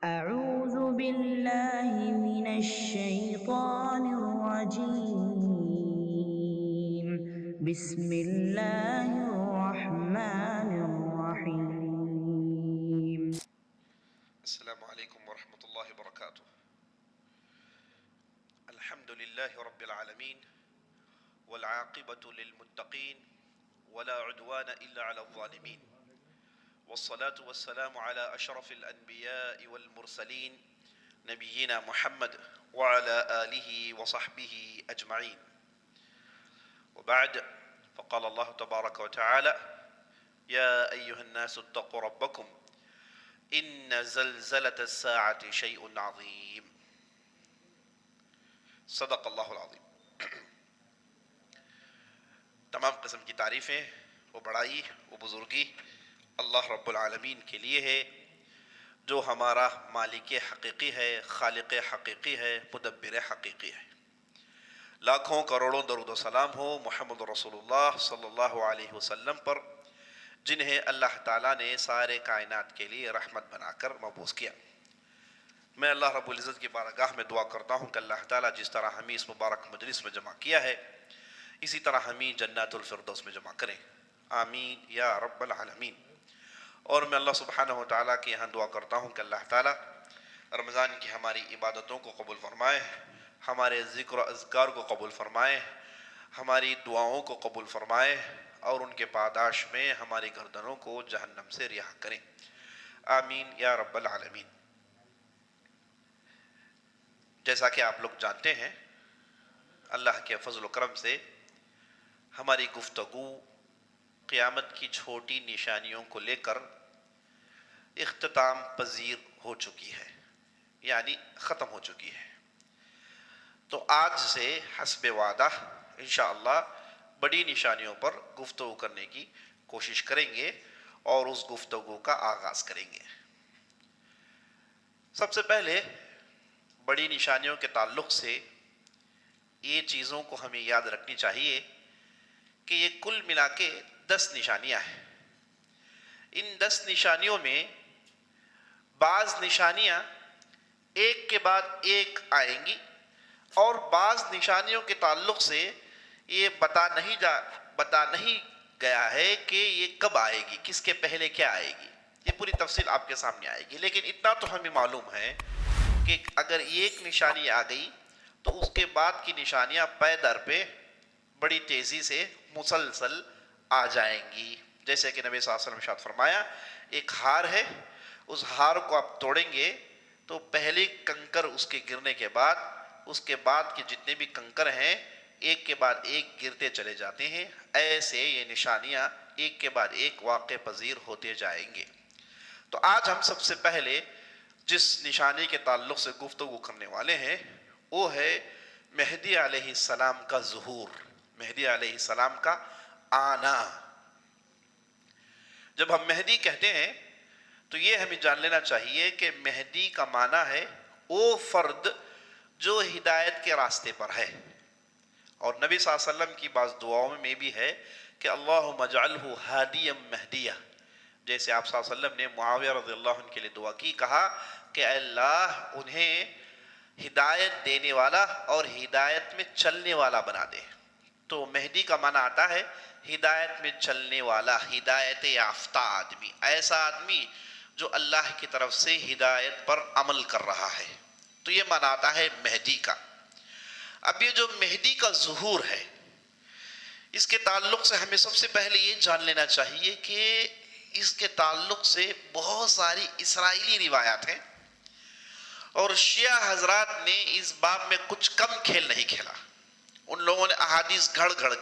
أعوذ بالله من الشيطان الرجيم. بسم الله الرحمن الرحيم. السلام عليكم ورحمة الله وبركاته. الحمد لله رب العالمين والعاقبة للمتقين ولا عدوان إلا على الظالمين، والصلاة والسلام على أشرف الأنبياء والمرسلين نبينا محمد وعلى آله وصحبه أجمعين، وبعد، فقال الله تبارك وتعالى: يا أيها الناس اتقوا ربكم إن زلزلة الساعة شيء عظيم. صدق اللہ العظیم. تمام قسم کی تعریفیں و بڑائی و بزرگی اللہ رب العالمین کے لیے ہے، جو ہمارا مالک حقیقی ہے، خالق حقیقی ہے، مدبر حقیقی ہے. لاکھوں کروڑوں درود و سلام ہو محمد رسول اللہ صلی اللہ علیہ وسلم پر، جنہیں اللہ تعالیٰ نے سارے کائنات کے لیے رحمت بنا کر مبعوث کیا. میں اللہ رب العزت کی بارگاہ میں دعا کرتا ہوں کہ اللہ تعالیٰ جس طرح ہمیں اس مبارک مجلس میں جمع کیا ہے، اسی طرح ہمیں جنات الفردوس میں جمع کریں. آمین یا رب العالمین. اور میں اللہ سبحانہ و تعالیٰ کے یہاں دعا کرتا ہوں کہ اللہ تعالیٰ رمضان کی ہماری عبادتوں کو قبول فرمائے، ہمارے ذکر و اذکار کو قبول فرمائے، ہماری دعاؤں کو قبول فرمائے، اور ان کے پاداش میں ہماری گردنوں کو جہنم سے رہا کریں. آمین یا رب العالمین. جیسا کہ آپ لوگ جانتے ہیں، اللہ کے فضل و کرم سے ہماری گفتگو قیامت کی چھوٹی نشانیوں کو لے کر اختتام پذیر ہو چکی ہے، یعنی ختم ہو چکی ہے. تو آج سے حسب وعدہ انشاءاللہ بڑی نشانیوں پر گفتگو کرنے کی کوشش کریں گے اور اس گفتگو کا آغاز کریں گے. سب سے پہلے بڑی نشانیوں کے تعلق سے یہ چیزوں کو ہمیں یاد رکھنی چاہیے کہ یہ کل ملا کے 10 نشانیاں ہیں. ان 10 نشانیوں میں بعض نشانیاں ایک کے بعد ایک آئیں گی، اور بعض نشانیوں کے تعلق سے یہ بتا نہیں گیا ہے کہ یہ کب آئے گی، کس کے پہلے کیا آئے گی. یہ پوری تفصیل آپ کے سامنے آئے گی، لیکن اتنا تو ہمیں معلوم ہے کہ اگر ایک نشانی آ گئی تو اس کے بعد کی نشانیاں پے در پہ بڑی تیزی سے مسلسل آ جائیں گی. جیسے کہ نبی صلی اللہ علیہ وسلم ارشاد فرمایا، ایک ہار ہے، اس ہار کو آپ توڑیں گے تو پہلی کنکر اس کے گرنے کے بعد اس کے بعد کے جتنے بھی کنکر ہیں ایک کے بعد ایک گرتے چلے جاتے ہیں. ایسے یہ نشانیاں ایک کے بعد ایک واقع پذیر ہوتے جائیں گے. تو آج ہم سب سے پہلے جس نشانی کے تعلق سے گفتگو کرنے والے ہیں وہ ہے مہدی علیہ السلام کا ظہور، مہدی علیہ السلام کا آنا. جب ہم مہدی کہتے ہیں تو یہ ہمیں جان لینا چاہیے کہ مہدی کا معنی ہے وہ فرد جو ہدایت کے راستے پر ہے. اور نبی صلی اللہ علیہ وسلم کی بعض دعاؤں میں بھی ہے کہ اللہم اجعلہ ہادیا مہدیہ. جیسے آپ صلی اللہ علیہ وسلم نے معاویہ رضی اللہ عنہ کے لیے دعا کی، کہا کہ اے اللہ انہیں ہدایت دینے والا اور ہدایت میں چلنے والا بنا دے. تو مہدی کا معنی آتا ہے ہدایت میں چلنے والا، ہدایت یافتہ آدمی، ایسا آدمی جو اللہ کی طرف سے ہدایت پر عمل کر رہا ہے. تو یہ معنی آتا ہے مہدی کا. اب یہ جو مہدی کا ظہور ہے، اس کے تعلق سے ہمیں سب سے پہلے یہ جان لینا چاہیے کہ اس کے تعلق سے بہت ساری اسرائیلی روایات ہیں، اور شیعہ حضرات نے اس باب میں کچھ کم کھیل نہیں کھیلا. ان لوگوں نے احادیث گھڑ گھڑ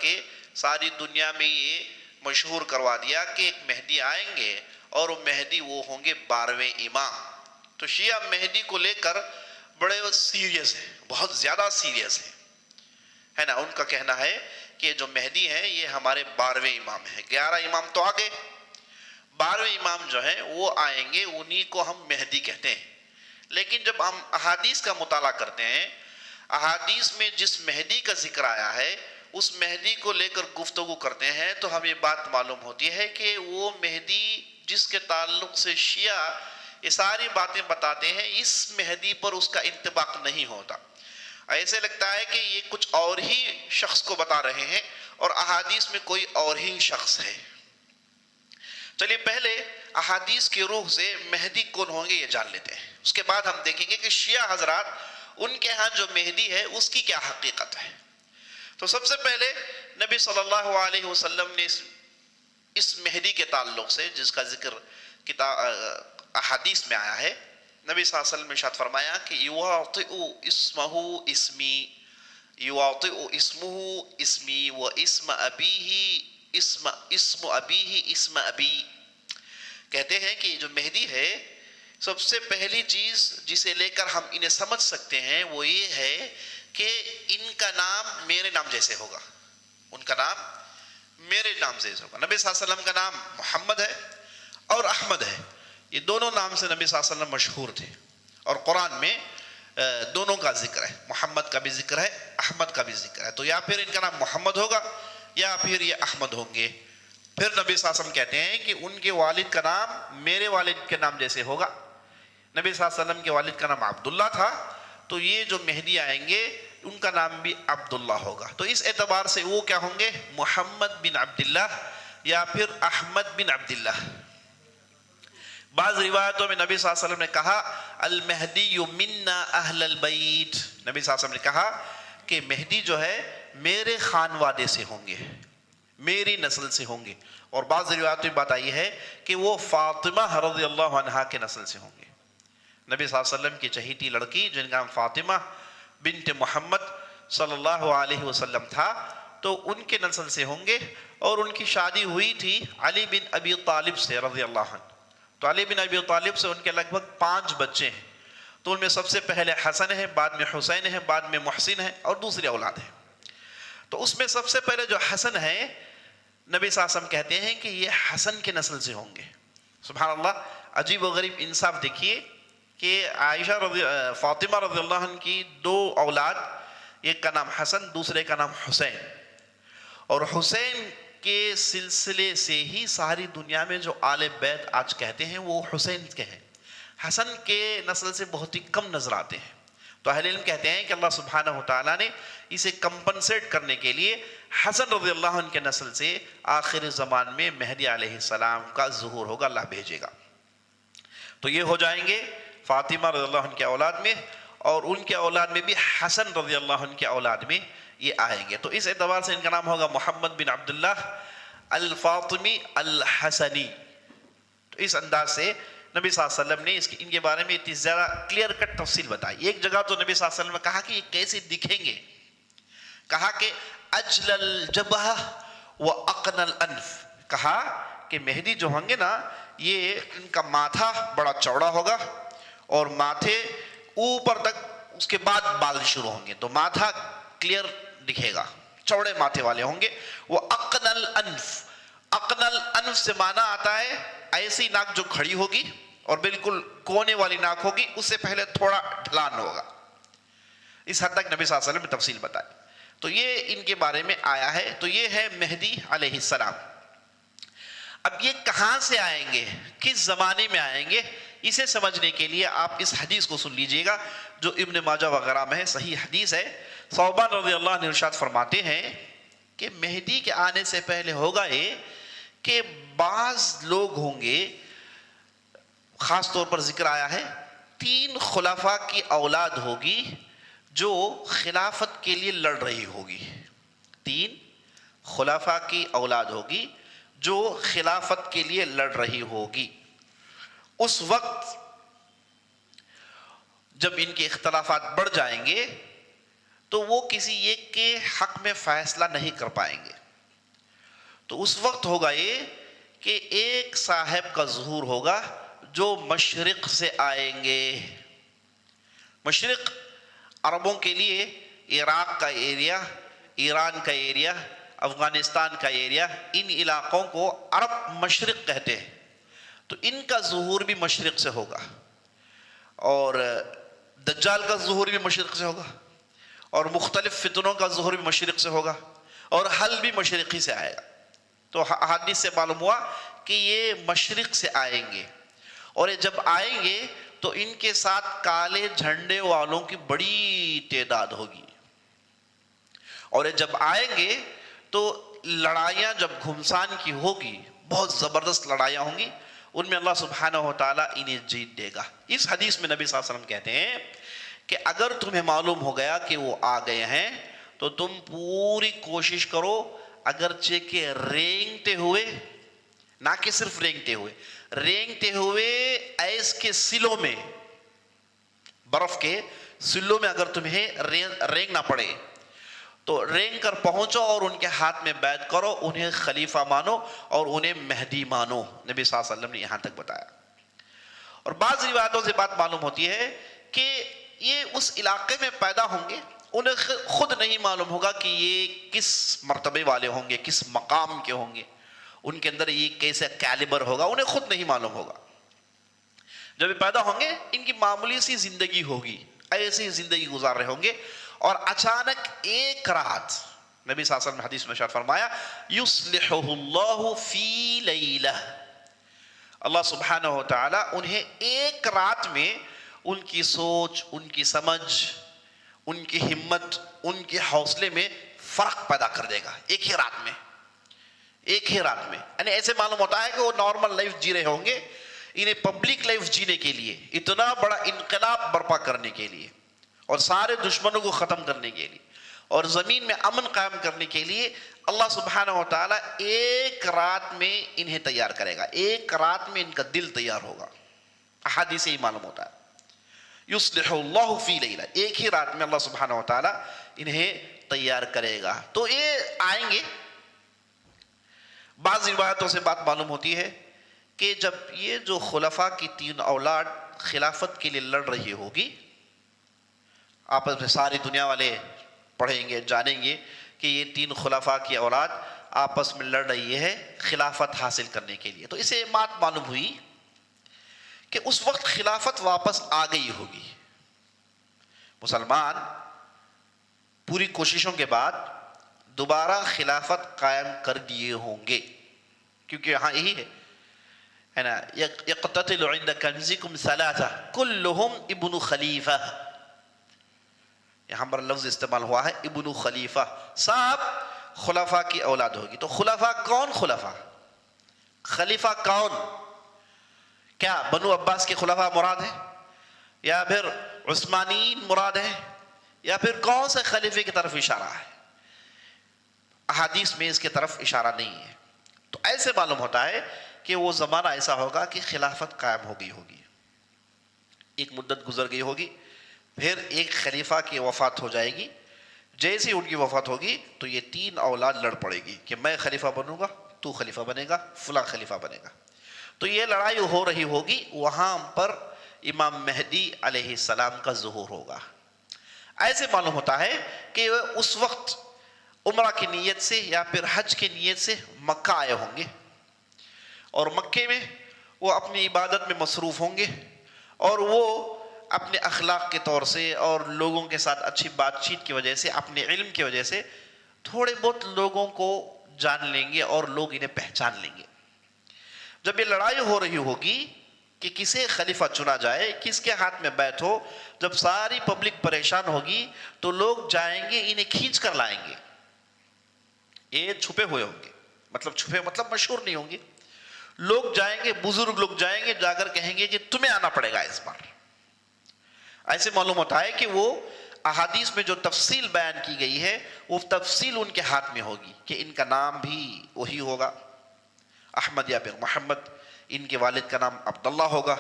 کے ساری دنیا میں یہ مشہور کروا دیا کہ ایک مہدی آئیں گے اور وہ مہدی وہ ہوں گے 12ویں امام. تو شیعہ مہدی کو لے کر بڑے سیریس ہیں، بہت زیادہ سیریس ہیں، ہے نا. ان کا کہنا ہے کہ جو مہدی ہیں یہ ہمارے 12ویں امام ہیں. 11 امام تو آگے، 12ویں امام جو ہیں وہ آئیں گے، انہی کو ہم مہدی کہتے ہیں. لیکن جب ہم احادیث کا مطالعہ کرتے ہیں، احادیث میں جس مہدی کا ذکر آیا ہے اس مہدی کو لے کر گفتگو کرتے ہیں تو ہمیں بات معلوم ہوتی ہے کہ وہ مہدی جس کے تعلق سے شیعہ یہ ساری باتیں بتاتے ہیں، اس مہدی پر اس کا انطباق نہیں ہوتا، ایسے لگتا ہے کہ یہ کچھ اور ہی شخص کو بتا رہے ہیں اور احادیث میں کوئی اور ہی شخص ہے۔ چلیے پہلے احادیث کی روح سے مہدی کون ہوں گے یہ جان لیتے ہیں، اس کے بعد ہم دیکھیں گے کہ شیعہ حضرات ان کے ہاں جو مہدی ہے اس کی کیا حقیقت ہے۔ تو سب سے پہلے نبی صلی اللہ علیہ وسلم نے اس مہدی کے تعلق سے جس کا ذکر احادیث میں آیا ہے، نبی صلی اللہ علیہ وسلم نے ارشاد فرمایا کہ یواطئ اسمہ اسمی، یواطئ اسمہ اسمی و اسم ابیہ اسم ابیہ اسم ابی۔ کہتے ہیں کہ جو مہدی ہے سب سے پہلی چیز جسے لے کر ہم انہیں سمجھ سکتے ہیں وہ یہ ہے کہ ان کا نام میرے نام جیسے ہوگا، ان کا نام میرے نام جیسے ہوگا۔ نبی صلی اللہ علیہ وسلم کا نام محمد ہے اور احمد ہے، یہ دونوں نام سے نبی صلی اللہ علیہ وسلم مشہور تھے، اور قرآن میں دونوں کا ذکر ہے، محمد کا بھی ذکر ہے، احمد کا بھی ذکر ہے۔ تو یا پھر ان کا نام محمد ہوگا یا پھر یہ احمد ہوں گے۔ پھر نبی صلی اللہ علیہ وسلم کہتے ہیں کہ ان کے والد کا نام میرے والد کے نام جیسے ہوگا۔ نبی صلی اللہ علیہ وسلم کے والد کا نام عبداللہ تھا، تو یہ جو مہدی آئیں گے ان کا نام بھی عبداللہ ہوگا۔ تو اس اعتبار سے وہ کیا ہوں گے؟ محمد بن عبداللہ یا پھر احمد بن عبداللہ۔ بعض روایتوں میں نبی صلی اللہ علیہ وسلم نے کہا المہدی منا اہل البیت، نبی صلی اللہ علیہ وسلم نے کہا کہ مہدی جو ہے میرے خانوادے سے ہوں گے، میری نسل سے ہوں گے، اور بعض روایتوں میں بات آئی ہے کہ وہ فاطمہ رضی اللہ عنہا کے نسل سے ہوں گے۔ نبی صلی اللہ علیہ وسلم کی چہیتی لڑکی جن کا نام فاطمہ بنت محمد صلی اللہ علیہ وسلم تھا، تو ان کے نسل سے ہوں گے، اور ان کی شادی ہوئی تھی علی بن ابی طالب سے رضی اللہ عنہ۔ تو علی بن ابی طالب سے ان کے لگ بھگ 5 بچے ہیں، تو ان میں سب سے پہلے حسن ہے، بعد میں حسین ہے، بعد میں محسن ہے، اور دوسری اولاد ہے۔ تو اس میں سب سے پہلے جو حسن ہے، نبی صلی اللہ علیہ وسلم کہتے ہیں کہ یہ حسن کے نسل سے ہوں گے۔ سبحان اللہ، عجیب و غریب انصاف دیکھیے کہ فاطمہ رضی اللہ عنہ کی 2 اولاد، ایک کا نام حسن دوسرے کا نام حسین، اور حسین کے سلسلے سے ہی ساری دنیا میں جو آل بیت آج کہتے ہیں وہ حسین کے ہیں، حسن کے نسل سے بہت ہی کم نظر آتے ہیں۔ تو اہل علم کہتے ہیں کہ اللہ سبحانہ وتعالیٰ نے اسے کمپنسیٹ کرنے کے لیے حسن رضی اللہ عنہ کے نسل سے آخر زمان میں مہدی علیہ السلام کا ظہور ہوگا، اللہ بھیجے گا۔ تو یہ ہو جائیں گے فاطمہ رضی اللہ عنہ کے اولاد میں، اور ان کے اولاد میں بھی حسن رضی اللہ عنہ کے اولاد میں یہ آئیں گے۔ تو اس اعتبار سے ان کا نام ہوگا محمد بن عبداللہ الفاطمی الحسنی۔ تو اس انداز سے نبی صلی اللہ علیہ وسلم نے ان کے بارے میں اتنی زیادہ کلیئر کٹ تفصیل بتائی۔ ایک جگہ تو نبی صلی اللہ علیہ وسلم نے کہا کہ یہ کیسے دکھیں گے، کہا کہ اجل الجبہ و اقن الانف، کہا کہ مہدی جو ہوں گے نا یہ ان کا ماتھا بڑا چوڑا ہوگا، اور ماتھے اوپر تک اس کے بعد بال شروع ہوں گے، تو ماتھا کلیئر دکھے گا، چوڑے ماتھے والے ہوں گے۔ وہ اقن الانف، اقن الانف سے معنی آتا ہے ایسی ناک جو کھڑی ہوگی اور بالکل کونے والی ناک ہوگی، اس سے پہلے تھوڑا ڈھلان ہوگا۔ اس حد تک نبی صلی اللہ علیہ وسلم نے تفصیل بتائی۔ تو یہ ان کے بارے میں آیا ہے۔ تو یہ ہے مہدی علیہ السلام۔ اب یہ کہاں سے آئیں گے، کس زمانے میں آئیں گے، اسے سمجھنے کے لیے آپ اس حدیث کو سن لیجئے گا جو ابن ماجہ وغیرہ میں ہے، صحیح حدیث ہے۔ ثوبان رضی اللہ عنہ ارشاد فرماتے ہیں کہ مہدی کے آنے سے پہلے ہوگا یہ کہ بعض لوگ ہوں گے، خاص طور پر ذکر آیا ہے 3 خلفاء کی اولاد ہوگی جو خلافت کے لیے لڑ رہی ہوگی۔ 3 خلفاء کی اولاد ہوگی جو خلافت کے لیے لڑ رہی ہوگی۔ اس وقت جب ان کے اختلافات بڑھ جائیں گے تو وہ کسی ایک کے حق میں فیصلہ نہیں کر پائیں گے۔ تو اس وقت ہوگا یہ کہ ایک صاحب کا ظہور ہوگا جو مشرق سے آئیں گے۔ مشرق عربوں کے لیے عراق کا ایریا، ایران کا ایریا، افغانستان کا ایریا، ان علاقوں کو عرب مشرق کہتے ہیں۔ تو ان کا ظہور بھی مشرق سے ہوگا، اور دجال کا ظہور بھی مشرق سے ہوگا، اور مختلف فتنوں کا ظہور بھی مشرق سے ہوگا، اور حل بھی مشرقی سے آئے گا۔ تو حدیث سے معلوم ہوا کہ یہ مشرق سے آئیں گے۔ اور یہ جب آئیں گے تو ان کے ساتھ کالے جھنڈے والوں کی بڑی تعداد ہوگی، اور یہ جب آئیں گے تو لڑائیاں جب گھمسان کی ہوگی، بہت زبردست لڑائیاں ہوں گی، ان میں اللہ سبحانہ و تعالیٰ انہیں جیت دے گا۔ اس حدیث میں نبی صلی اللہ علیہ وسلم کہتے ہیں کہ اگر تمہیں معلوم ہو گیا کہ وہ آ گئے ہیں تو تم پوری کوشش کرو، اگرچہ کہ رینگتے ہوئے، نہ کہ صرف رینگتے ہوئے ایس کے سلوں میں، برف کے سلوں میں اگر تمہیں رینگنا پڑے تو رینگ کر پہنچو اور ان کے ہاتھ میں بیعت کرو، انہیں خلیفہ مانو اور انہیں مہدی مانو۔ نبی صلی اللہ علیہ وسلم نے یہاں تک بتایا۔ اور بعض روایتوں سے بات معلوم ہوتی ہے کہ یہ اس علاقے میں پیدا ہوں گے، انہیں خود نہیں معلوم ہوگا کہ یہ کس مرتبے والے ہوں گے، کس مقام کے ہوں گے، ان کے اندر یہ کیسے کیلیبر ہوگا، انہیں خود نہیں معلوم ہوگا۔ جب یہ پیدا ہوں گے ان کی معمولی سی زندگی ہوگی، ایسی زندگی گزار رہے ہوں گے، اور اچانک ایک رات، نبی صلی اللہ علیہ وسلم نے حدیث میں ارشاد فرمایا یصلحہ اللہ فی لیلہ، اللہ سبحانہ و تعالی انہیں ایک رات میں ان کی سوچ، ان کی سمجھ، ان کی ہمت، ان کے حوصلے میں فرق پیدا کر دے گا، ایک ہی رات میں۔ یعنی ایسے معلوم ہوتا ہے کہ وہ نارمل لائف جی رہے ہوں گے، انہیں پبلک لائف جینے کے لیے، اتنا بڑا انقلاب برپا کرنے کے لیے، اور سارے دشمنوں کو ختم کرنے کے لیے، اور زمین میں امن قائم کرنے کے لیے اللہ سبحانہ و تعالیٰ ایک رات میں انہیں تیار کرے گا، ایک رات میں ان کا دل تیار ہوگا۔ احادیث سے ہی معلوم ہوتا ہے یصلح اللہ فی لیلہ، ایک ہی رات میں اللہ سبحانہ و تعالیٰ انہیں تیار کرے گا۔ تو یہ آئیں گے۔ بعض روایتوں سے بات معلوم ہوتی ہے کہ جب یہ جو خلفاء کی 3 اولاد خلافت کے لیے لڑ رہی ہوگی، آپس میں ساری دنیا والے پڑھیں گے، جانیں گے کہ یہ 3 خلفاء کی اولاد آپس میں لڑ رہی ہے خلافت حاصل کرنے کے لیے، تو اسے بات معلوم ہوئی کہ اس وقت خلافت واپس آ گئی ہوگی۔ مسلمان پوری کوششوں کے بعد دوبارہ خلافت قائم کر دیے ہوں گے، کیونکہ یہاں یہی ہے نا، یقتتل عند کنزکم ثلاثہ کلہم ابن خلیفہ، یہاں پر لفظ استعمال ہوا ہے ابن خلیفہ، صاحب خلفاء کی اولاد ہوگی۔ تو خلفاء کون؟ خلیفہ کون؟ کیا بنو عباس کے خلفاء مراد ہیں، یا پھر عثمانیین مراد ہیں، یا پھر کون سے خلیفے کی طرف اشارہ ہے؟ احادیث میں اس کی طرف اشارہ نہیں ہے۔ تو ایسے معلوم ہوتا ہے کہ وہ زمانہ ایسا ہوگا کہ خلافت قائم ہو گئی ہوگی، ایک مدت گزر گئی ہوگی، پھر ایک خلیفہ کی وفات ہو جائے گی۔ جیسے ان کی وفات ہوگی تو یہ 3 اولاد لڑ پڑے گی کہ میں خلیفہ بنوں گا، تو خلیفہ بنے گا، فلاں خلیفہ بنے گا۔ تو یہ لڑائی ہو رہی ہوگی، وہاں پر امام مہدی علیہ السلام کا ظہور ہوگا۔ ایسے معلوم ہوتا ہے کہ اس وقت عمرہ کی نیت سے یا پھر حج کی نیت سے مکہ آئے ہوں گے، اور مکے میں وہ اپنی عبادت میں مصروف ہوں گے، اور وہ اپنے اخلاق کے طور سے اور لوگوں کے ساتھ اچھی بات چیت کی وجہ سے، اپنے علم کی وجہ سے تھوڑے بہت لوگوں کو جان لیں گے اور لوگ انہیں پہچان لیں گے۔ جب یہ لڑائی ہو رہی ہوگی کہ کسے خلیفہ چنا جائے، کس کے ہاتھ میں بیعت ہو، جب ساری پبلک پریشان ہوگی تو لوگ جائیں گے، انہیں کھینچ کر لائیں گے۔ یہ چھپے ہوئے ہوں گے، مطلب مشہور نہیں ہوں گے، لوگ جائیں گے، بزرگ لوگ جائیں گے، جا کر کہیں گے کہ تمہیں آنا پڑے گا اس بار۔ ایسے معلوم ہوتا ہے کہ وہ احادیث میں جو تفصیل بیان کی گئی ہے وہ تفصیل ان کے ہاتھ میں ہوگی کہ ان کا نام بھی وہی ہوگا، احمد یا پھر محمد، ان کے والد کا نام عبداللہ ہوگا،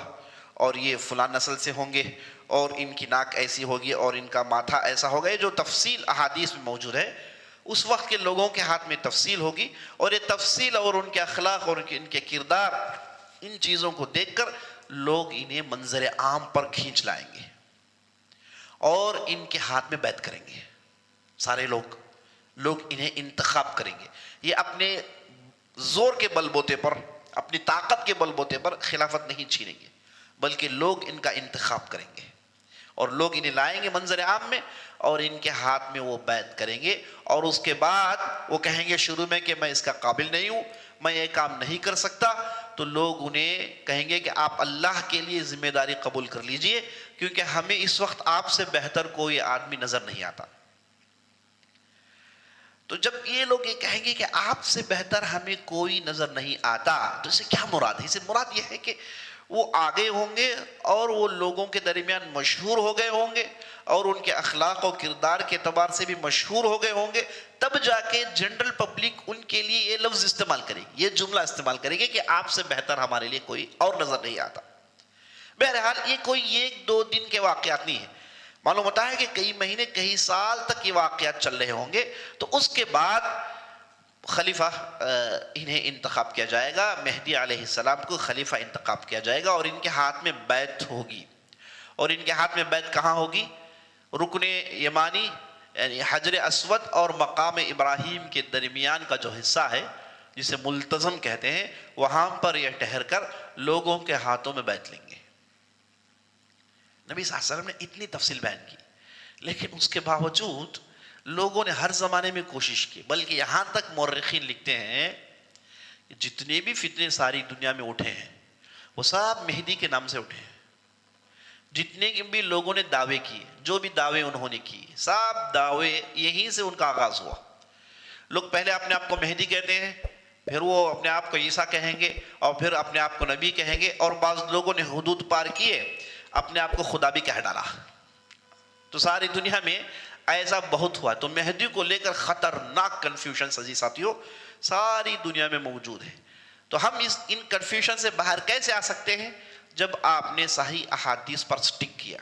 اور یہ فلاں نسل سے ہوں گے، اور ان کی ناک ایسی ہوگی اور ان کا ماتھا ایسا ہوگا۔ یہ جو تفصیل احادیث میں موجود ہے اس وقت کے لوگوں کے ہاتھ میں تفصیل ہوگی، اور یہ تفصیل اور ان کے اخلاق اور ان کے کردار، ان چیزوں کو دیکھ کر لوگ انہیں منظر عام پر کھینچ لائیں گے اور ان کے ہاتھ میں بیعت کریں گے۔ سارے لوگ انہیں انتخاب کریں گے۔ یہ اپنے زور کے بل بوتے پر، اپنی طاقت کے بل بوتے پر خلافت نہیں چھینیں گے، بلکہ لوگ ان کا انتخاب کریں گے، اور لوگ انہیں لائیں گے منظر عام میں اور ان کے ہاتھ میں وہ بیعت کریں گے، اور اس کے بعد وہ کہیں گے شروع میں کہ میں اس کا قابل نہیں ہوں، میں یہ کام نہیں کر سکتا، تو لوگ انہیں کہیں گے کہ آپ اللہ کے لیے ذمہ داری قبول کر لیجئے، کیونکہ ہمیں اس وقت آپ سے بہتر کوئی آدمی نظر نہیں آتا۔ تو جب یہ لوگ یہ کہیں گے کہ آپ سے بہتر ہمیں کوئی نظر نہیں آتا، تو اس سے کیا مراد ہے؟ اس سے مراد یہ ہے کہ وہ آگے ہوں گے اور وہ لوگوں کے درمیان مشہور ہو گئے ہوں گے اور ان کے اخلاق و کردار کے اعتبار سے بھی مشہور ہو گئے ہوں گے، تب جا کے جنرل پبلک ان کے لیے یہ لفظ استعمال کرے گی، یہ جملہ استعمال کرے گی کہ آپ سے بہتر ہمارے لیے کوئی اور نظر نہیں آتا۔ بہرحال یہ کوئی ایک دو دن کے واقعات نہیں ہیں، معلوم ہوتا ہے کہ کئی مہینے کئی سال تک یہ واقعات چل رہے ہوں گے۔ تو اس کے بعد خلیفہ انہیں انتخاب کیا جائے گا، مہدی علیہ السلام کو خلیفہ انتخاب کیا جائے گا، اور ان کے ہاتھ میں بیعت ہوگی۔ اور ان کے ہاتھ میں بیعت کہاں ہوگی؟ رکن یمانی یعنی حجر اسود اور مقام ابراہیم کے درمیان کا جو حصہ ہے جسے ملتزم کہتے ہیں، وہاں پر یہ ٹھہر کر لوگوں کے ہاتھوں میں بیعت لیں گے۔ نبی صلی اللہ علیہ وسلم نے اتنی تفصیل بیان کی، لیکن اس کے باوجود لوگوں نے ہر زمانے میں کوشش کی، بلکہ یہاں تک مورخین لکھتے ہیں کہ جتنے بھی فتنے ساری دنیا میں اٹھے ہیں وہ سب مہدی کے نام سے اٹھے ہیں۔ جتنے بھی لوگوں نے دعوے کیے، جو بھی دعوے انہوں نے کیے، سب دعوے یہیں سے ان کا آغاز ہوا۔ لوگ پہلے اپنے آپ کو مہدی کہتے ہیں، پھر وہ اپنے آپ کو عیسیٰ کہیں گے، اور پھر اپنے آپ کو نبی کہیں گے، اور بعض لوگوں نے حدود پار کیے، اپنے آپ کو خدا بھی کہہ ڈالا۔ تو ساری دنیا میں ایسا بہت ہوا۔ تو مہدی کو لے کر خطرناک کنفیوژن عزیز ساتھیوں ساری دنیا میں موجود ہے۔ تو ہم ان کنفیوژن سے باہر کیسے آ سکتے ہیں؟ جب آپ نے صحیح احادیث پر سٹک کیا،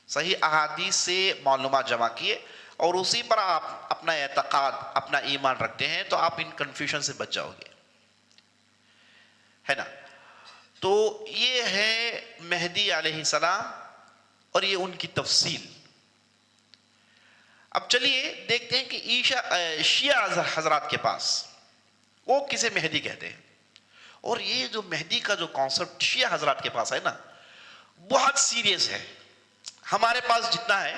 صحیح احادیث سے معلومات جمع کیے، اور اسی پر آپ اپنا اعتقاد، اپنا ایمان رکھتے ہیں، تو آپ ان کنفیوژن سے بچ جاؤ گے، ہے نا؟ تو یہ ہے مہدی علیہ السلام اور یہ ان کی تفصیل۔ اب چلیے دیکھتے ہیں کہ شیعہ حضرات کے پاس وہ کسے مہدی کہتے ہیں، اور یہ جو مہدی کا جو کانسیپٹ شیعہ حضرات کے پاس ہے نا، بہت سیریس ہے۔ ہمارے پاس جتنا ہے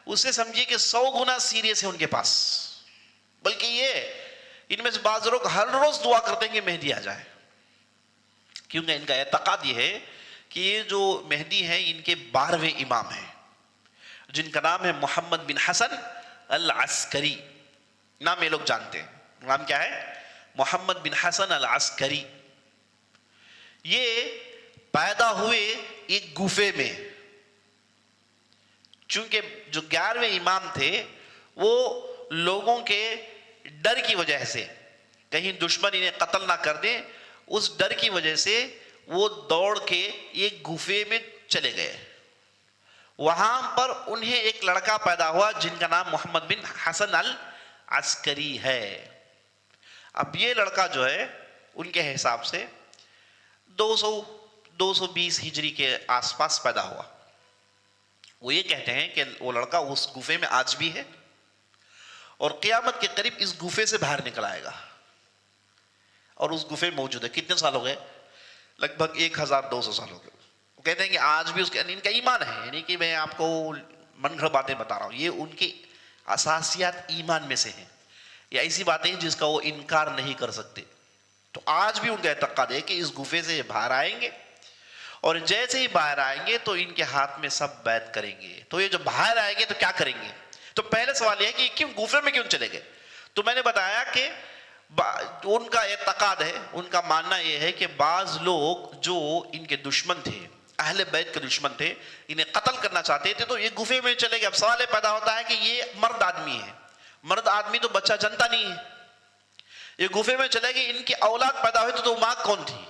اس سے سمجھیے کہ 100 گنا سیریس ہے ان کے پاس۔ بلکہ یہ ان میں سے بعض لوگ ہر روز دعا کرتے ہیں کہ مہدی آ جائے، کیونکہ ان کا اعتقاد یہ ہے کہ یہ جو مہدی ہیں ان کے 12ویں امام ہیں، جن کا نام ہے محمد بن حسن العسکری۔ نام یہ لوگ جانتے ہیں، نام کیا ہے؟ محمد بن حسن العسکری۔ یہ پیدا ہوئے ایک گوفے میں، چونکہ جو 11ویں امام تھے وہ لوگوں کے ڈر کی وجہ سے، کہیں دشمن انہیں قتل نہ کر دیں، اس ڈر کی وجہ سے وہ دوڑ کے ایک گوفے میں چلے گئے۔ وہاں پر انہیں ایک لڑکا پیدا ہوا جن کا نام محمد بن حسن العسکری ہے۔ اب یہ لڑکا جو ہے ان کے حساب سے 220 ہجری کے آس پاس پیدا ہوا۔ وہ یہ کہتے ہیں کہ وہ لڑکا اس گوفے میں آج بھی ہے، اور قیامت کے قریب اس گوفے سے باہر نکل آئے گا، اور اس گوفے میں موجود ہے۔ کتنے سال ہو گئے؟ لگ بھگ 1200 سال ہو گئے۔ وہ کہتے ہیں کہ آج بھی اس کے ان کا ایمان ہے، یعنی کہ میں آپ کو من گھڑ باتیں بتا رہا ہوں، یہ ان کی اساسیات ایمان میں سے ہیں، یہ ایسی باتیں ہیں جس کا وہ انکار نہیں کر سکتے۔ تو آج بھی ان کا اعتقاد ہے کہ اس گوفے سے باہر آئیں گے، اور جیسے ہی باہر آئیں گے تو ان کے ہاتھ میں سب بیعت کریں گے۔ تو یہ جب باہر آئیں گے تو کیا کریں گے؟ تو پہلے سوال یہ ہے کہ کیوں گوفے میں کیوں چلے گئے؟ تو میں نے بتایا کہ ان کا اعتقاد ہے، ان کا ماننا یہ ہے کہ بعض لوگ جو ان کے دشمن تھے، اہل بیت کے دشمن تھے، انہیں قتل کرنا چاہتے تھے، تو یہ گوفے میں چلے گئے۔ اب سوال یہ پیدا ہوتا ہے کہ یہ مرد آدمی ہے، مرد آدمی تو بچہ جنتا نہیں ہے، یہ گوفے میں چلے گئے، ان کی اولاد پیدا ہوئی تو ماں کون تھی؟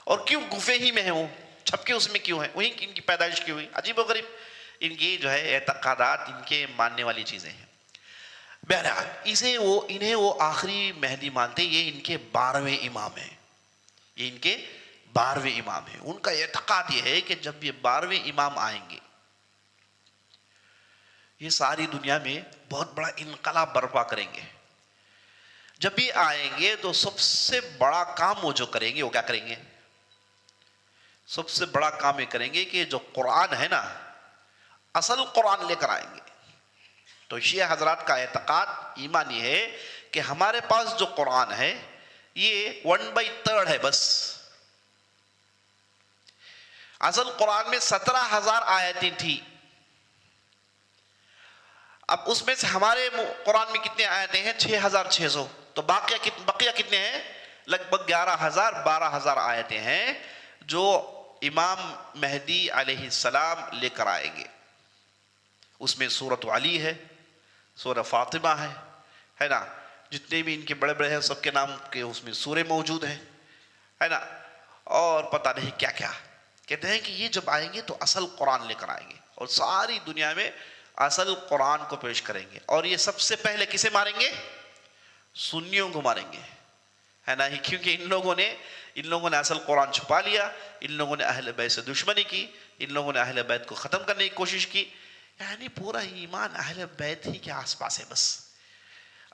اور کیوں گوفے ہی میں ہیں، وہ چھپ کے اس میں کیوں ہیں؟ وہیں ان کی پیدائش کیوں ہوئی؟ عجیب و غریب ان کی جو ہے اعتقادات، ان کے ماننے والی چیزیں ہیں۔ بہرحال انہیں وہ آخری مہدی مانتے، یہ ان کے 12ویں امام ہیں، یہ ان کے 12ویں امام ہیں۔ ان کا اعتقاد یہ ہے کہ جب یہ 12ویں امام آئیں گے، یہ ساری دنیا میں بہت بڑا انقلاب برپا کریں گے۔ جب یہ آئیں گے تو سب سے بڑا کام وہ جو کریں گے، وہ کیا کریں گے؟ سب سے بڑا کام یہ کریں گے کہ جو قرآن ہے نا، اصل قرآن لے کر آئیں گے. تو شیعہ حضرات کا اعتقاد ایمان یہ ہے کہ ہمارے پاس جو قرآن ہے یہ 1/3 ہے بس. اصل قرآن میں 17,000 آیتیں تھی. اب اس میں سے ہمارے قرآن میں کتنے آیتیں ہیں؟ 6,600. تو بقیہ کتنے ہیں؟ لگ بھگ 11,000 12,000 آیتیں ہیں جو امام مہدی علیہ السلام لے کر آئیں گے. اس میں سورۃ علی ہے، سورہ فاطمہ ہے نا، جتنے بھی ان کے بڑے بڑے ہیں سب کے نام کے اس میں سورے موجود ہیں، ہے نا، اور پتہ نہیں کیا کیا. کہتے ہیں کہ یہ جب آئیں گے تو اصل قرآن لے کر آئیں گے اور ساری دنیا میں اصل قرآن کو پیش کریں گے. اور یہ سب سے پہلے کسے ماریں گے؟ سنیوں کو ماریں گے، ہے نا، کیونکہ ان لوگوں نے اصل قرآن چھپا لیا. ان لوگوں نے اہل بیت سے دشمنی کی، ان لوگوں نے اہل بیت کو ختم کرنے کی کوشش کی. یعنی پورا ایمان اہل بیت ہی کے آس پاس ہے بس.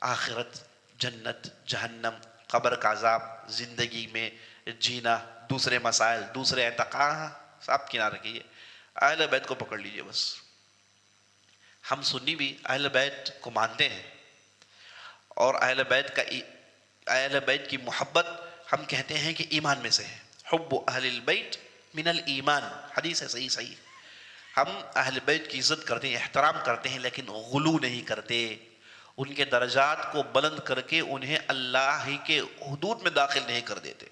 آخرت، جنت، جہنم، قبر کا عذاب، زندگی میں جینا، دوسرے مسائل، دوسرے اعتقاد سب کنارے کیجیے، اہل بیت کو پکڑ لیجیے بس. ہم سنی بھی اہل بیت کو مانتے ہیں اور اہل بیت کی محبت ہم کہتے ہیں کہ ایمان میں سے ہے. حب اہل البیت من الایمان، حدیث ہے صحیح. ہم اہل بیت کی عزت کرتے ہیں، احترام کرتے ہیں، لیکن غلو نہیں کرتے. ان کے درجات کو بلند کر کے انہیں اللہ ہی کے حدود میں داخل نہیں کر دیتے.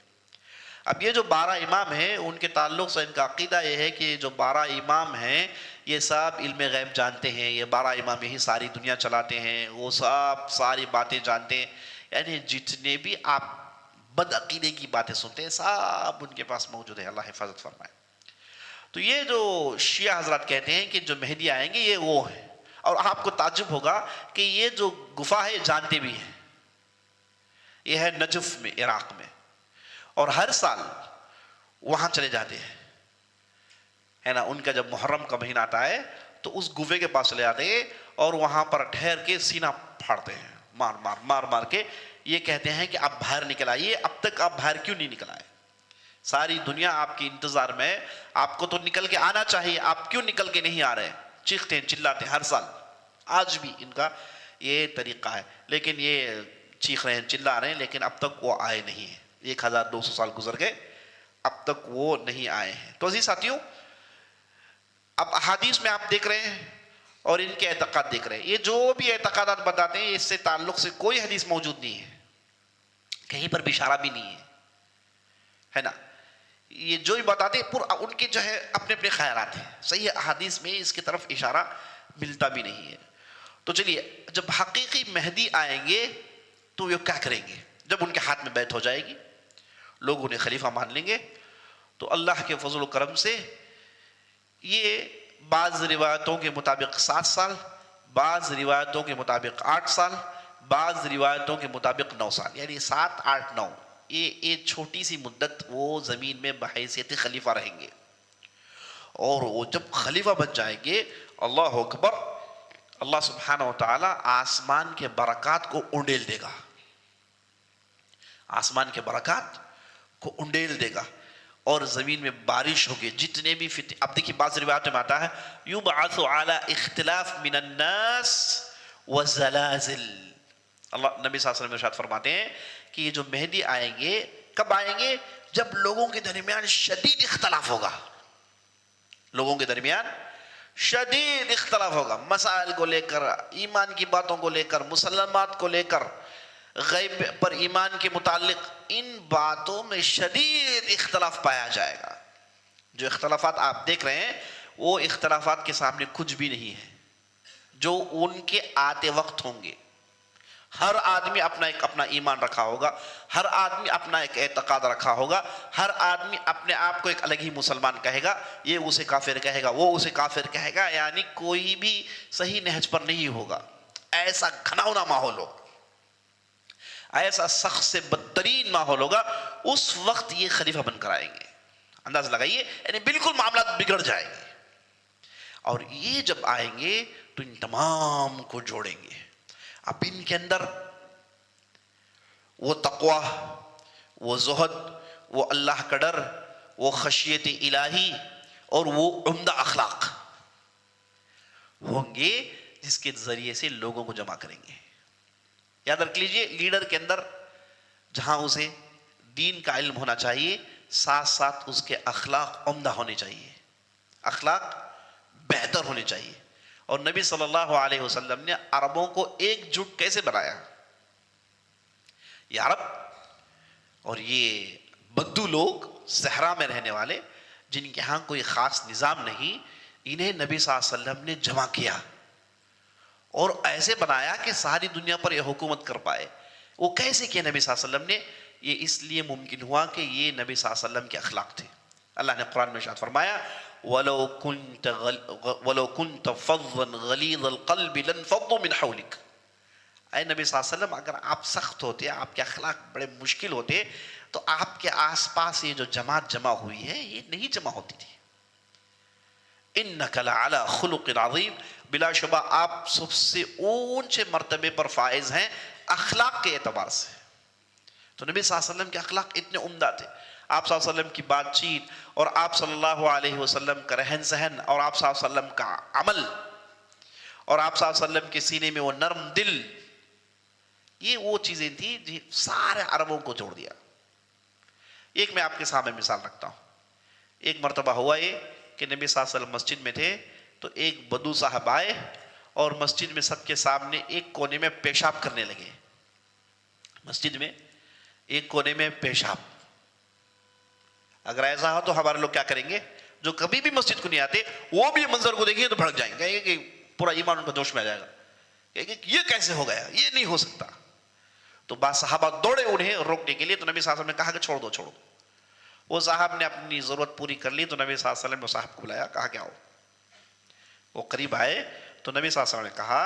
اب یہ جو 12 امام ہیں ان کے تعلق سے ان کا عقیدہ یہ ہے کہ جو 12 امام ہیں یہ سب علم غیب جانتے ہیں. یہ 12 امام یہی ساری دنیا چلاتے ہیں، وہ سب ساری باتیں جانتے ہیں. یعنی جتنے بھی آپ بد عقیدے کی باتیں سنتے ہیں سب ان کے پاس موجود ہے. اللہ حفاظت فرمائے. تو یہ جو شیعہ حضرات کہتے ہیں کہ جو مہدی آئیں گے یہ وہ ہے. اور آپ کو تعجب ہوگا کہ یہ جو گفا ہے جانتے بھی ہیں. یہ ہے نجف میں، عراق میں، اور ہر سال وہاں چلے جاتے ہیں، ہے نا. ان کا جب محرم کا مہینہ آتا ہے تو اس گفے کے پاس چلے جاتے ہیں اور وہاں پر ٹھہر کے سینہ پھاڑتے ہیں، مار کے. یہ کہتے ہیں کہ آپ باہر نکل آئیے. اب تک آپ باہر کیوں نہیں نکل آئے؟ ساری دنیا آپ کی انتظار میں، آپ کو تو نکل کے آنا چاہیے، آپ کیوں نکل کے نہیں آ رہے؟ چیختے ہیں، چلاتے ہیں ہر سال. آج بھی ان کا یہ طریقہ ہے. لیکن یہ چیخ رہے ہیں، چلا رہے ہیں، لیکن اب تک وہ آئے نہیں ہیں. 1200 سال گزر گئے، اب تک وہ نہیں آئے ہیں. تو عزیز ساتھیوں، اب احادیث میں آپ دیکھ رہے ہیں اور ان کے اعتقاد دیکھ رہے ہیں. یہ جو بھی اعتقادات بتاتے ہیں اس سے تعلق سے کوئی حدیث موجود نہیں ہے، کہیں پر بھی اشارہ بھی نہیں ہے نا. یہ جو بھی بتاتے ہیں ان کے جو ہے اپنے اپنے خیالات ہیں. صحیح احادیث میں اس کی طرف اشارہ ملتا بھی نہیں ہے. تو چلیے، جب حقیقی مہدی آئیں گے تو یہ کیا کریں گے؟ جب ان کے ہاتھ میں بیعت ہو جائے گی، لوگ انہیں خلیفہ مان لیں گے، تو اللہ کے فضل و کرم سے یہ بعض روایتوں کے مطابق 7 سال، بعض روایتوں کے مطابق 8 سال، بعض روایتوں کے مطابق 9 سال، یعنی 7 8 9، یہ چھوٹی سی مدت وہ زمین میں بحیثیت خلیفہ رہیں گے. اور وہ جب خلیفہ بن جائیں گے، اللہ اکبر، اللہ سبحانہ و تعالی آسمان کے برکات کو انڈیل دے گا. آسمان کے برکات کو انڈیل دے گا اور زمین میں بارش ہوگی. جتنے بھی اب دیکھیے بعض روایتوں میں آتا ہے یبعث علی اختلاف من الناس والزلازل. اللہ نبی صلی اللہ علیہ وسلم ارشاد فرماتے ہیں کہ یہ جو مہدی آئیں گے، کب آئیں گے؟ جب لوگوں کے درمیان شدید اختلاف ہوگا. لوگوں کے درمیان شدید اختلاف ہوگا، مسائل کو لے کر، ایمان کی باتوں کو لے کر، مسلمات کو لے کر، غیب پر ایمان کے متعلق، ان باتوں میں شدید اختلاف پایا جائے گا. جو اختلافات آپ دیکھ رہے ہیں وہ اختلافات کے سامنے کچھ بھی نہیں ہے جو ان کے آتے وقت ہوں گے. ہر آدمی اپنا ایمان رکھا ہوگا، ہر آدمی اپنا ایک اعتقاد رکھا ہوگا، ہر آدمی اپنے آپ کو ایک الگ ہی مسلمان کہے گا. یہ اسے کافر کہے گا، وہ اسے کافر کہے گا. یعنی کوئی بھی صحیح نہج پر نہیں ہوگا. ایسا گھناؤنا ماحول ہوگا، ایسا سخت سے بدترین ماحول ہوگا. اس وقت یہ خلیفہ بن کر آئیں گے. انداز لگائیے، یعنی بالکل معاملات بگڑ جائیں گے. اور یہ جب آئیں گے تو ان تمام کو جوڑیں گے. اب ان کے اندر وہ تقوی، وہ زہد، وہ اللہ کا ڈر، وہ خشیت الہی اور وہ عمدہ اخلاق ہوں گے جس کے ذریعے سے لوگوں کو جمع کریں گے. یاد رکھ لیجئے لیڈر کے اندر جہاں اسے دین کا علم ہونا چاہیے، ساتھ ساتھ اس کے اخلاق عمدہ ہونے چاہیے، اخلاق بہتر ہونے چاہیے. اور نبی صلی اللہ علیہ وسلم نے عربوں کو ایک جٹ کیسے بنایا؟ یہ عرب اور یہ بدو لوگ صحرا میں رہنے والے جن کے ہاں کوئی خاص نظام نہیں، انہیں نبی صلی اللہ علیہ وسلم نے جمع کیا اور ایسے بنایا کہ ساری دنیا پر یہ حکومت کر پائے. وہ کیسے کیا نبی صلی اللہ علیہ وسلم نے؟ یہ اس لیے ممکن ہوا کہ یہ نبی صلی اللہ علیہ وسلم کے اخلاق تھے. اللہ نے قرآن میں ارشاد فرمایا وَلَوْ كُنْتَ فَظًّا غَلِيظَ الْقَلْبِ لَانفَضُّوا مِنْ حَوْلِكَ. اے نبی صلی اللہ علیہ وسلم، اگر آپ سخت ہوتے، آپ کے اخلاق بڑے مشکل ہوتے تو آپ کے آس پاس یہ جو جماعت جمع ہوئی ہے یہ نہیں جمع ہوتی تھی. اِنَّكَ لَعَلَىٰ خُلُقٍ عَظِيمٍ، بلا شبہ آپ سب سے اونچے مرتبے پر فائز ہیں اخلاق کے اعتبار سے. تو نبی صلی اللہ علیہ وسلم کے اخلاق اتنے عمدہ تھے. آپ صلی اللہ علیہ وسلم کی بات چیت اور آپ صلی اللہ علیہ وسلم کا رہن سہن اور آپ صلی اللہ علیہ وسلم کا عمل اور آپ صلی اللہ علیہ وسلم کے سینے میں وہ نرم دل، یہ وہ چیزیں تھیں جو سارے عربوں کو جوڑ دیا. ایک میں آپ کے سامنے مثال رکھتا ہوں. ایک مرتبہ ہوا یہ کہ نبی صلی اللہ علیہ وسلم مسجد میں تھے تو ایک بدو صاحب آئے اور مسجد میں سب کے سامنے ایک کونے میں پیشاب کرنے لگے. مسجد میں ایک کونے میں پیشاب. اگر ایسا ہو تو ہمارے لوگ کیا کریں گے؟ جو کبھی بھی مسجد کو نہیں آتے وہ بھی منظر کو دیکھیں گے تو بھڑک جائیں گے، کہیں گے کہ پورا ایمان ان کا جوش میں آ جائے گا، کہیں گے کہ یہ کیسے ہو گیا، یہ نہیں ہو سکتا. تو بعض صحابہ دوڑے انہیں روکنے کے لیے، تو نبی صلی اللہ علیہ وسلم نے کہا کہ چھوڑ دو چھوڑو. وہ صاحب نے اپنی ضرورت پوری کر لی تو نبی صلی اللہ علیہ وسلم نے صاحب کو بلایا، کہا کہ آؤ. وہ قریب آئے تو نبی صلی اللہ علیہ وسلم نے کہا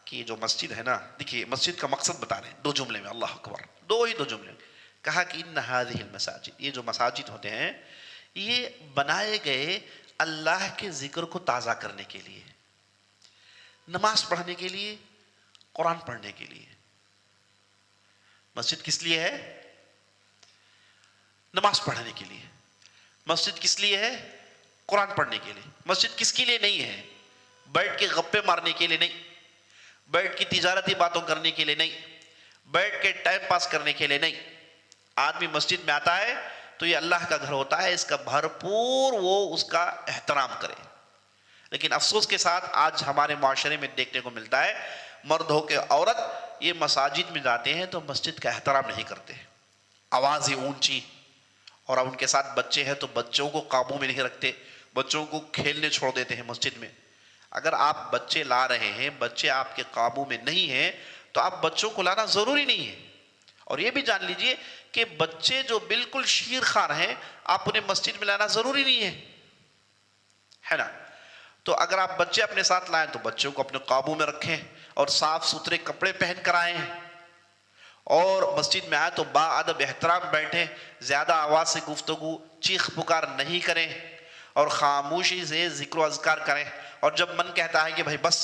کہ جو مسجد ہے نا، دیکھیے مسجد کا مقصد بتا رہے ہیں 2 جملے میں، اللہ اکبر، 2 جملے میں کہا کہ ان هذه المساجد، یہ جو مساجد ہوتے ہیں یہ بنائے گئے اللہ کے ذکر کو تازہ کرنے کے لیے، نماز پڑھنے کے لیے، قرآن پڑھنے کے لیے. مسجد کس لیے ہے؟ نماز پڑھنے کے لیے. مسجد کس لیے ہے؟ قرآن پڑھنے کے لیے. مسجد کس کے لیے نہیں ہے؟ بیٹھ کے غپے مارنے کے لیے نہیں، بیٹھ کے تجارتی باتوں کرنے کے لیے نہیں، بیٹھ کے ٹائم پاس کرنے کے لیے نہیں. آدمی مسجد میں آتا ہے تو یہ اللہ کا گھر ہوتا ہے، اس کا بھرپور وہ اس کا احترام کرے. لیکن افسوس کے ساتھ آج ہمارے معاشرے میں دیکھنے کو ملتا ہے مرد ہو کے عورت یہ مساجد میں جاتے ہیں تو مسجد کا احترام نہیں کرتے، آوازیں اونچی، اور اب ان کے ساتھ بچے ہیں تو بچوں کو قابو میں نہیں رکھتے، بچوں کو کھیلنے چھوڑ دیتے ہیں مسجد میں. اگر آپ بچے لا رہے ہیں، بچے آپ کے قابو میں نہیں ہیں تو آپ بچوں کو لانا ضروری نہیں ہے. اور یہ بھی جان لیجئے کہ بچے جو بالکل شیر خوار ہیں آپ انہیں مسجد میں لانا ضروری نہیں ہے نا. تو اگر آپ بچے اپنے ساتھ لائیں تو بچوں کو اپنے قابو میں رکھیں اور صاف ستھرے کپڑے پہن کر آئیں، اور مسجد میں آئے تو با ادب احترام بیٹھیں، زیادہ آواز سے گفتگو چیخ پکار نہیں کریں اور خاموشی سے ذکر و اذکار کریں. اور جب من کہتا ہے کہ بھائی بس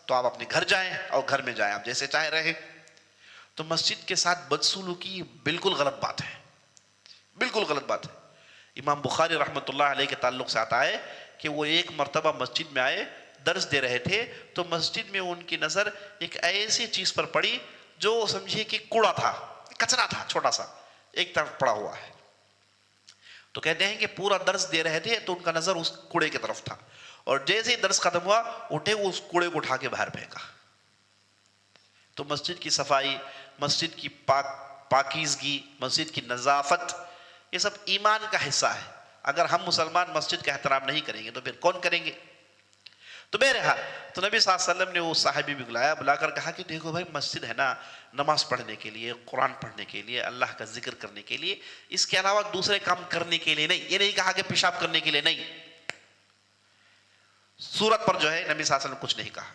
تو آپ اپنے گھر جائیں اور گھر میں جائیں، آپ جیسے چاہے رہیں. تو مسجد کے ساتھ بدسلوکی بالکل غلط بات ہے، بالکل غلط بات ہے. امام بخاری رحمۃ اللہ علیہ کے تعلق سے آتا ہے کہ وہ ایک مرتبہ مسجد میں آئے، درس دے رہے تھے تو مسجد میں ان کی نظر ایک ایسی چیز پر پڑی جو سمجھیے کہ کوڑا تھا، کچرا تھا، چھوٹا سا ایک طرف پڑا ہوا ہے. تو کہتے ہیں کہ پورا درس دے رہے تھے تو ان کا نظر اس کوڑے کی طرف تھا، اور جیسے ہی درس ختم ہوا اٹھے وہ اس کوڑے کو اٹھا کے باہر پھینکا. تو مسجد کی صفائی، مسجد کی پاکیزگی، مسجد کی نظافت، یہ سب ایمان کا حصہ ہے. اگر ہم مسلمان مسجد کا احترام نہیں کریں گے تو پھر کون کریں گے؟ تو بہرحال تو نبی صلی اللہ علیہ وسلم نے وہ صحابی بھی بلا کر کہا کہ دیکھو بھائی مسجد ہے نا نماز پڑھنے کے لیے، قرآن پڑھنے کے لیے، اللہ کا ذکر کرنے کے لیے، اس کے علاوہ دوسرے کام کرنے کے لیے نہیں. یہ نہیں کہا کہ پیشاب کرنے کے لیے نہیں. صورت پر جو ہے نبی صلی اللہ علیہ وسلم کچھ نہیں کہا.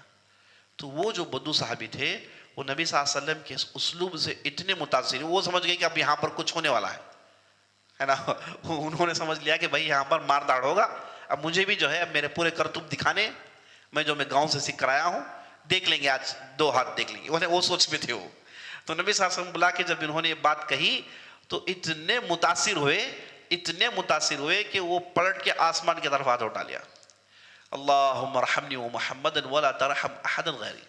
تو وہ جو بدو صحابی تھے وہ نبی صلی اللہ علیہ وسلم کے اسلوب سے اتنے متاثر ہوئے، وہ سمجھ گئے کہ اب یہاں پر کچھ ہونے والا ہے نا. انہوں نے سمجھ لیا کہ بھائی یہاں پر مار داڑ ہوگا، اب مجھے بھی جو ہے اب میرے پورے کرتوت دکھانے، میں گاؤں سے سیکھ کر آیا ہوں، دیکھ لیں گے آج 2 ہاتھ دیکھ لیں گے. وہ سوچ میں تھے وہ. تو نبی صلی اللہ علیہ وسلم بلا کے جب انہوں نے یہ بات کہی تو اتنے متاثر ہوئے، اتنے متاثر ہوئے کہ وہ پلٹ کے آسمان کی طرف ہاتھ اٹھا لیا، اللہم ارحمنی و محمدا ولا ترحم احدا غیری،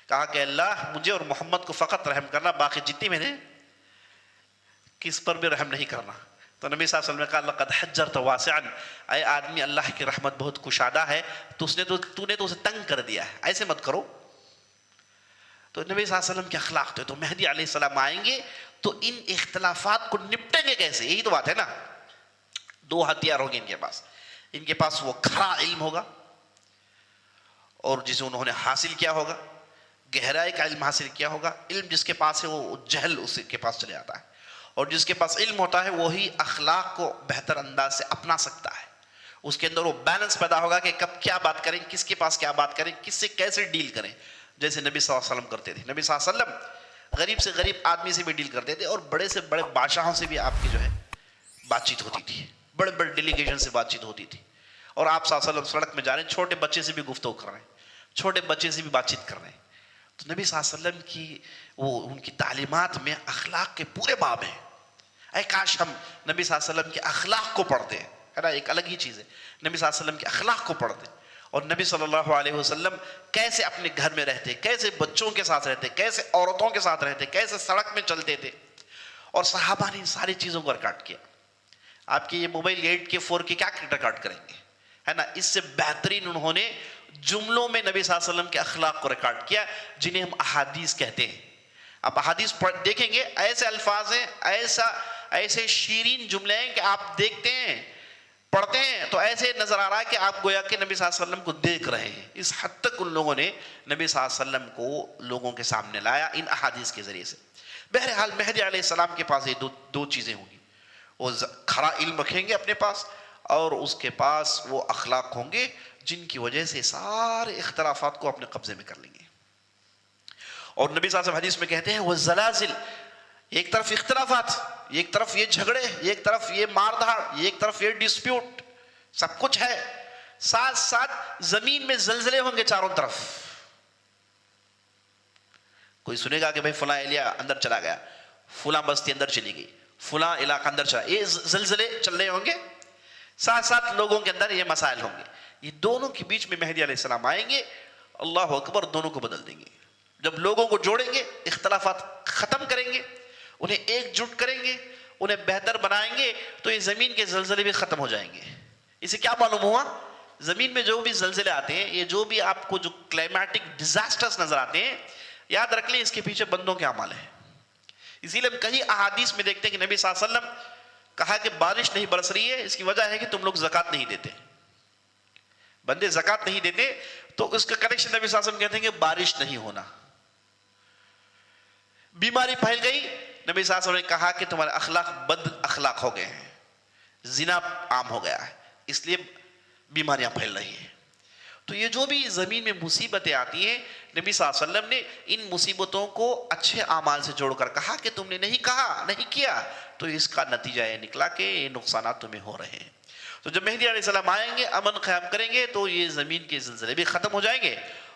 کہا کہ اللہ مجھے اور محمد کو فقط رحم کرنا، باقی جتنی میں نے کس پر بھی رحم نہیں کرنا۔ تو نبی صلی اللہ علیہ وسلم نے کہا لقد حجرت واسعا، اے آدمی اللہ کی رحمت بہت کشادہ ہے، تو نے تو اسے تنگ کر دیا ہے، ایسے مت کرو۔ تو نبی صلی اللہ علیہ وسلم کے اخلاق تھے۔ تو مہدی علیہ السلام آئیں گے تو ان اختلافات کو نپٹیں گے کیسے؟ یہی تو بات ہے نا، دو ہتھیار ہوں گے ان کے پاس وہ کھرا علم ہوگا اور جسے انہوں نے حاصل کیا ہوگا، گہرائی کا علم حاصل کیا ہوگا۔ علم جس کے پاس ہے وہ جہل اس کے پاس چلے آتا ہے، اور جس کے پاس علم ہوتا ہے وہی اخلاق کو بہتر انداز سے اپنا سکتا ہے۔ اس کے اندر وہ بیلنس پیدا ہوگا کہ کب کیا بات کریں، کس کے پاس کیا بات کریں، کس سے کیسے ڈیل کریں، جیسے نبی صلی اللہ علیہ وسلم کرتے تھے۔ نبی صلی اللہ علیہ وسلم غریب سے غریب آدمی سے بھی ڈیل کرتے تھے، اور بڑے سے بڑے بادشاہوں سے بھی آپ کی جو ہے بات چیت ہوتی تھی، بڑے بڑے ڈیلیگیشن سے بات چیت ہوتی تھی۔ اور آپ صلی اللہ علیہ وسلم سڑک میں جا رہے ہیں، چھوٹے بچے سے بھی گفتگو کر رہے ہیں، چھوٹے بچے سے بھی بات چیت کر رہے ہیں۔ تو نبی صلی اللہ علیہ وسلم کی ان کی تعلیمات میں اخلاق کے پورے باب ہیں۔ اے کاش ہم نبی صلی اللہ علیہ وسلم کے اخلاق کو پڑھتے ہیں، ہے نا، ایک الگ ہی چیز ہے نبی صلی اللہ علیہ وسلم کے اخلاق کو پڑھتے ہیں، اور نبی صلی اللہ علیہ وسلم کیسے اپنے گھر میں رہتے، کیسے بچوں کے ساتھ رہتے، کیسے عورتوں کے ساتھ رہتے، کیسے سڑک میں چلتے تھے۔ اور صحابہ نے ان ساری چیزوں کو ریکارڈ کیا۔ آپ کے یہ موبائل 8 کے 4 کے کیا ریکارڈ کریں گے، ہے نا؟ اس سے بہترین انہوں نے جملوں میں نبی صلی اللہ علیہ وسلم کے اخلاق کو ریکارڈ کیا، جنہیں ہم احادیث کہتے ہیں۔ آپ احادیث دیکھیں گے، ایسے الفاظ ہیں، ایسے شیرین جملے ہیں کہ آپ دیکھتے ہیں، پڑھتے ہیں تو ایسے نظر آ رہا ہے کہ آپ گویا کہ نبی صلی اللہ علیہ وسلم کو دیکھ رہے ہیں۔ اس حد تک ان لوگوں نے نبی صلی اللہ علیہ وسلم کو لوگوں کے سامنے لایا ان احادیث کے ذریعے سے۔ بہرحال مہدی علیہ السلام کے پاس یہ دو چیزیں ہوں گی، وہ کھرا علم رکھیں گے اپنے پاس، اور اس کے پاس وہ اخلاق ہوں گے جن کی وجہ سے سارے اختلافات کو اپنے قبضے میں کر لیں گے۔ اور نبی صلی اللہ علیہ وسلم حدیث میں کہتے ہیں وَالزَّلَازِلِ، ایک طرف اختلافات، ایک طرف یہ جھگڑے، ایک طرف یہ مار دھاڑ، ایک طرف یہ ڈسپیوٹ، سب کچھ ہے، ساتھ ساتھ زمین میں زلزلے ہوں گے چاروں طرف۔ کوئی سنے گا کہ بھئی فلاں ایریا اندر چلا گیا، فلاں بستی اندر چلی گئی، فلاں علاقہ اندر چلا، یہ زلزلے چل رہے ہوں گے، ساتھ ساتھ لوگوں کے اندر یہ مسائل ہوں گے۔ یہ دونوں کے بیچ میں مہدی علیہ السلام آئیں گے، اللہ اکبر، دونوں کو بدل دیں گے۔ جب لوگوں کو جوڑیں گے، اختلافات ختم کریں گے، انہیں ایک جٹ کریں گے، انہیں بہتر بنائیں گے، تو یہ زمین کے زلزلے بھی ختم ہو جائیں گے۔ اسے کیا معلوم ہوا؟ زمین میں جو بھی زلزلے آتے ہیں، یہ جو بھی آپ کو جو کلائمیٹک ڈیزاسٹرز نظر آتے ہیں، یاد رکھ لیں اس کے پیچھے بندوں کے اعمال ہیں۔ اسی لیے ہم کئی احادیث میں دیکھتے ہیں کہ نبی صلی اللہ علیہ وسلم کہا کہ بارش نہیں برس رہی ہے، اس کی وجہ ہے کہ تم لوگ زکوٰۃ نہیں دیتے، بندے زکوٰۃ نہیں دیتے، تو اس کا کنیکشن نبی صلی اللہ علیہ وسلم کہتے ہیں کہ بارش نہیں ہونا۔ بیماری پھیل گئی، نبی صلی اللہ علیہ وسلم نے کہا کہ تمہارے اخلاق بد اخلاق ہو گئے ہیں، زنا عام ہو گیا ہے، اس لیے بیماریاں پھیل رہی ہیں۔ تو یہ جو بھی زمین میں مصیبتیں آتی ہیں، نبی صلی اللہ علیہ وسلم نے ان مصیبتوں کو اچھے اعمال سے جوڑ کر کہا کہ تم نے نہیں کہا، نہیں کیا، تو اس کا نتیجہ یہ نکلا کہ یہ نقصانات تمہیں ہو رہے ہیں۔ تو جب مہدی علیہ السلام آئیں گے، امن قیام کریں گے، تو یہ زمین کے زلزلے بھی ختم ہو جائیں گے،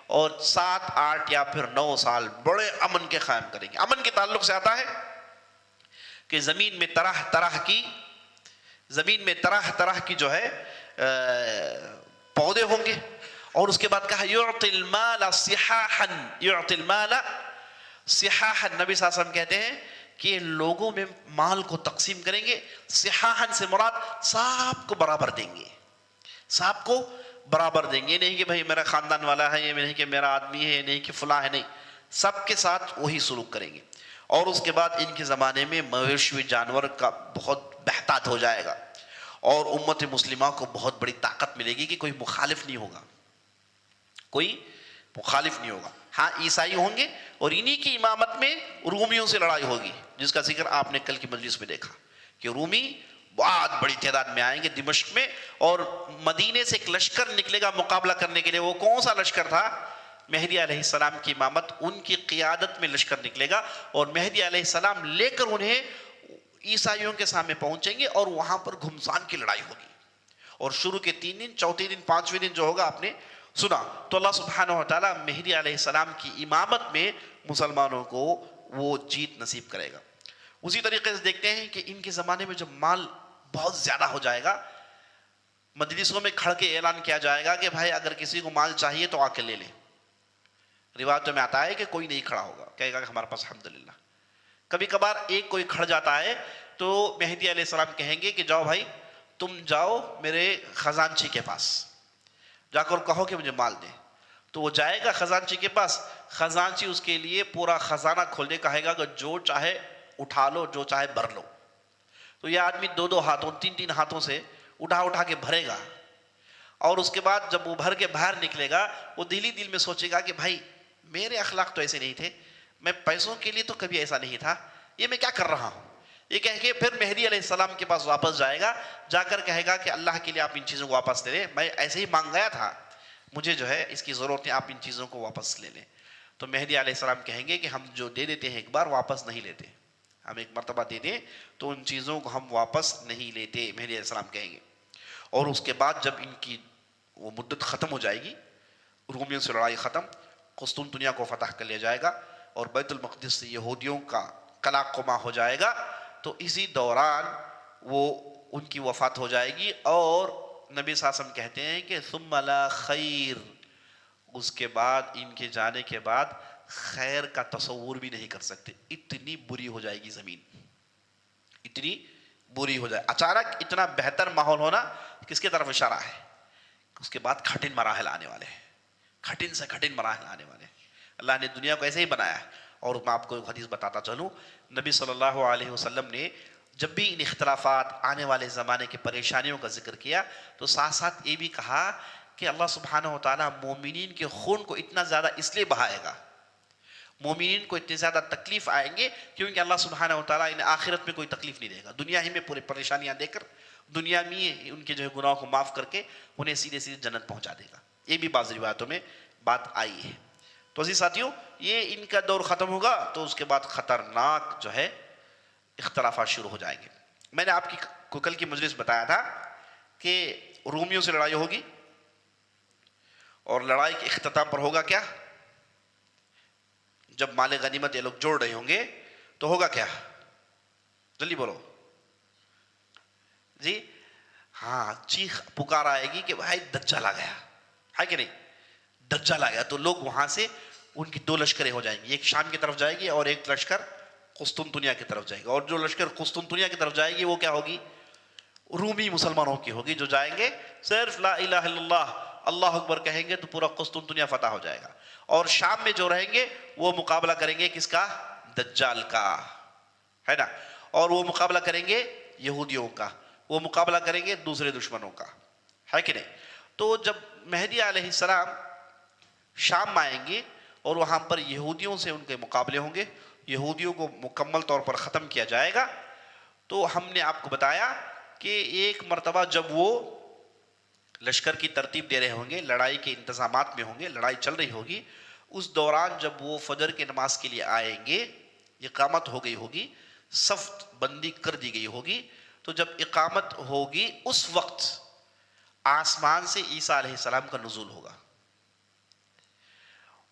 اور 7، 8 یا پھر 9 سال بڑے امن کے قائم کریں گے۔ امن کے تعلق سے آتا ہے کہ زمین میں طرح کی جو ہے پودے ہوں گے، اور اس کے بعد کہا یعطی المال صحاحا، یعطی المال صحاحا، نبی صلی اللہ علیہ وسلم کہتے ہیں کہ لوگوں میں مال کو تقسیم کریں گے۔ صحاحا سے مراد سب کو برابر دیں گے، سب کو برابر دیں گے، نہیں کہ بھئی میرا خاندان والا ہے، یہ نہیں کہ میرا آدمی ہے، یہ نہیں کہ فلاں ہے، نہیں، سب کے ساتھ وہی سلوک کریں گے۔ اور اس کے بعد ان کے زمانے میں مویشی جانور کا بہت بہتات ہو جائے گا، اور امت مسلمہ کو بہت بڑی طاقت ملے گی کہ کوئی مخالف نہیں ہوگا، کوئی مخالف نہیں ہوگا۔ ہاں عیسائی ہوں گے، اور انہی کی امامت میں رومیوں سے لڑائی ہوگی، جس کا ذکر آپ نے کل کی مجلس میں دیکھا کہ رومی بہت بڑی تعداد میں آئیں گے دمشق میں، اور مدینے سے ایک لشکر نکلے گا مقابلہ کرنے کے لیے۔ وہ کون سا لشکر تھا؟ مہدی علیہ السلام کی امامت، ان کی قیادت میں لشکر نکلے گا، اور مہدی علیہ السلام لے کر انہیں عیسائیوں کے سامنے پہنچیں گے، اور وہاں پر گھمسان کی لڑائی ہوگی، اور شروع کے 3 دن، چوتھے دن، 5ویں دن جو ہوگا آپ نے سنا۔ تو اللہ سبحانہ وتعالیٰ مہدی علیہ السلام کی امامت میں مسلمانوں کو وہ جیت نصیب کرے گا۔ اسی طریقے سے دیکھتے ہیں کہ ان کے زمانے میں جب مال بہت زیادہ ہو جائے گا. مجلسوں میں کھڑ کے اعلان کیا جائے گا کہ بھائی اگر کسی کو مال چاہیے تو آ کے لے لے. روایتوں میں آتا ہے کہ کوئی نہیں کھڑا ہوگا, کہے گا کہ ہمارے پاس الحمدللہ. کبھی کبھار ایک کوئی کھڑ جاتا ہے تو مہدی علیہ السلام کہیں گے کہ جاؤ بھائی تم جاؤ میرے خزانچی کے پاس, جا کر کہو کہ مجھے مال دے. تو وہ جائے گا خزانچی کے پاس, خزانچی اس کے لیے پورا خزانہ کھول دے, کہے گا کہ جو چاہے اٹھا لو, جو چاہے بھر لو. تو یہ آدمی 2 ہاتھوں 3 ہاتھوں سے اٹھا کے بھرے گا, اور اس کے بعد جب وہ بھر کے باہر نکلے گا وہ دل میں سوچے گا کہ بھائی میرے اخلاق تو ایسے نہیں تھے, میں پیسوں کے لیے تو کبھی ایسا نہیں تھا, یہ میں کیا کر رہا ہوں. یہ کہہ کے پھر مہدی علیہ السلام کے پاس واپس جائے گا, جا کر کہے گا کہ اللہ کے لیے آپ ان چیزوں کو واپس لے لیں, میں ایسے ہی مانگ گیا تھا, مجھے جو ہے اس کی ضرورت ہے, آپ ان چیزوں کو واپس لے لیں. تو مہدی علیہ السلام کہیں گے کہ ہم جو دے دیتے ہیں ایک بار واپس نہیں لیتے, ہم ایک مرتبہ دے دیں تو ان چیزوں کو ہم واپس نہیں لیتے, مہدی علیہ السلام کہیں گے. اور اس کے بعد جب ان کی وہ مدت ختم ہو جائے گی, رومیوں سے لڑائی ختم, قسطنطنیہ کو فتح کر لیا جائے گا اور بیت المقدس سے یہودیوں کا قلع قما ہو جائے گا, تو اسی دوران وہ ان کی وفات ہو جائے گی. اور نبی صلی اللہ علیہ وسلم کہتے ہیں کہ ثم لا خیر, اس کے بعد ان کے جانے کے بعد خیر کا تصور بھی نہیں کر سکتے, اتنی بری ہو جائے گی زمین, اتنی بری ہو جائے. اچانک اتنا بہتر ماحول ہونا کس کی طرف اشارہ ہے؟ اس کے بعد کٹھن مراحل آنے والے ہیں, کٹھن سے کٹھن مراحل آنے والے ہیں. اللہ نے دنیا کو ایسے ہی بنایا ہے. اور میں آپ کو ایک حدیث بتاتا چلوں, نبی صلی اللہ علیہ وسلم نے جب بھی ان اختلافات آنے والے زمانے کی پریشانیوں کا ذکر کیا تو ساتھ ساتھ یہ بھی کہا کہ اللہ سبحانہ و تعالیٰ مومنین کے خون کو اتنا زیادہ اس لیے بہائے گا, مومنین کو اتنے زیادہ تکلیف آئیں گے کیونکہ اللہ سبحانہ و تعالیٰ انہیں آخرت میں کوئی تکلیف نہیں دے گا, دنیا ہی میں پورے پریشانیاں دے کر دنیا میں ان کے جو ہے گناہوں کو معاف کر کے انہیں سیدھے جنت پہنچا دے گا. یہ بھی بعض روایتوں میں بات آئی ہے. تو عزیز ساتھیوں, یہ ان کا دور ختم ہوگا تو اس کے بعد خطرناک جو ہے اختلافات شروع ہو جائیں گے. میں نے آپ کی کل کی مجلس بتایا تھا کہ رومیوں سے لڑائی ہوگی, اور لڑائی کے اختتام پر ہوگا کیا؟ جب مال غنیمت یہ لوگ جوڑ رہے ہوں گے تو ہوگا کیا؟ جلدی بولو جی. ہاں, چیخ پکار آئے گی کہ بھائی دجال آ گیا ہے کہ نہیں, دجال آ گیا. تو لوگ وہاں سے ان کی 2 لشکریں ہو جائیں گی, ایک شام کی طرف جائے گی اور ایک لشکر قسطنطنیہ کی طرف جائے گی. اور جو لشکر قسطنطنیہ کی طرف جائے گی وہ کیا ہوگی؟ رومی مسلمانوں کی ہوگی, جو جائیں گے صرف لا الہ الا اللہ اللہ اکبر کہیں گے تو پورا قسطنطنیہ فتح ہو جائے گا. اور شام میں جو رہیں گے وہ مقابلہ کریں گے کس کا؟ دجال کا, ہے نا. اور وہ مقابلہ کریں گے یہودیوں کا, وہ مقابلہ کریں گے دوسرے دشمنوں کا, ہے کہ نہیں. تو جب مہدی علیہ السلام شام آئیں گے اور وہاں پر یہودیوں سے ان کے مقابلے ہوں گے, یہودیوں کو مکمل طور پر ختم کیا جائے گا. تو ہم نے آپ کو بتایا کہ ایک مرتبہ جب وہ لشکر کی ترتیب دے رہے ہوں گے, لڑائی کے انتظامات میں ہوں گے, لڑائی چل رہی ہوگی, اس دوران جب وہ فجر کی نماز کے لیے آئیں گے, اقامت ہو گئی ہوگی, صف بندی کر دی گئی ہوگی, تو جب اقامت ہوگی اس وقت آسمان سے عیسیٰ علیہ السلام کا نزول ہوگا.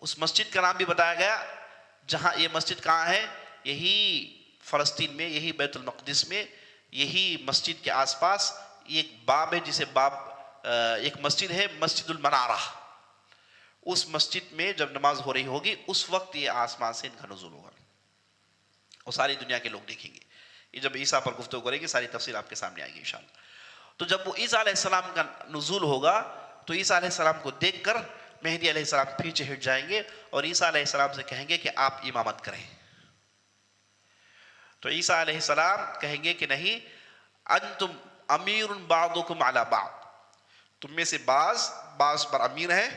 اس مسجد کا نام بھی بتایا گیا, جہاں یہ مسجد کہاں ہے؟ یہی فلسطین میں, یہی بیت المقدس میں, یہی مسجد کے آس پاس ایک باب ہے جسے ایک مسجد ہے مسجد المنارہ. اس مسجد میں جب نماز ہو رہی ہوگی اس وقت یہ آسمان سے ان کا نزول ہوگا اور ساری دنیا کے لوگ دیکھیں گے. یہ جب عیسیٰ پر گفتگو کریں گے ساری تفصیل آپ کے سامنے آئے گی انشاءاللہ. تو جب وہ عیسیٰ علیہ السلام کا نزول ہوگا تو عیسیٰ علیہ السلام کو دیکھ کر مہدی علیہ السلام پیچھے ہٹ جائیں گے اور عیسیٰ علیہ السلام سے کہیں گے کہ آپ امامت کریں. تو عیسیٰ علیہ السلام کہیں گے کہ نہیں, انتم امیر بعضکم علی بعض, تم میں سے بعض پر امیر ہے,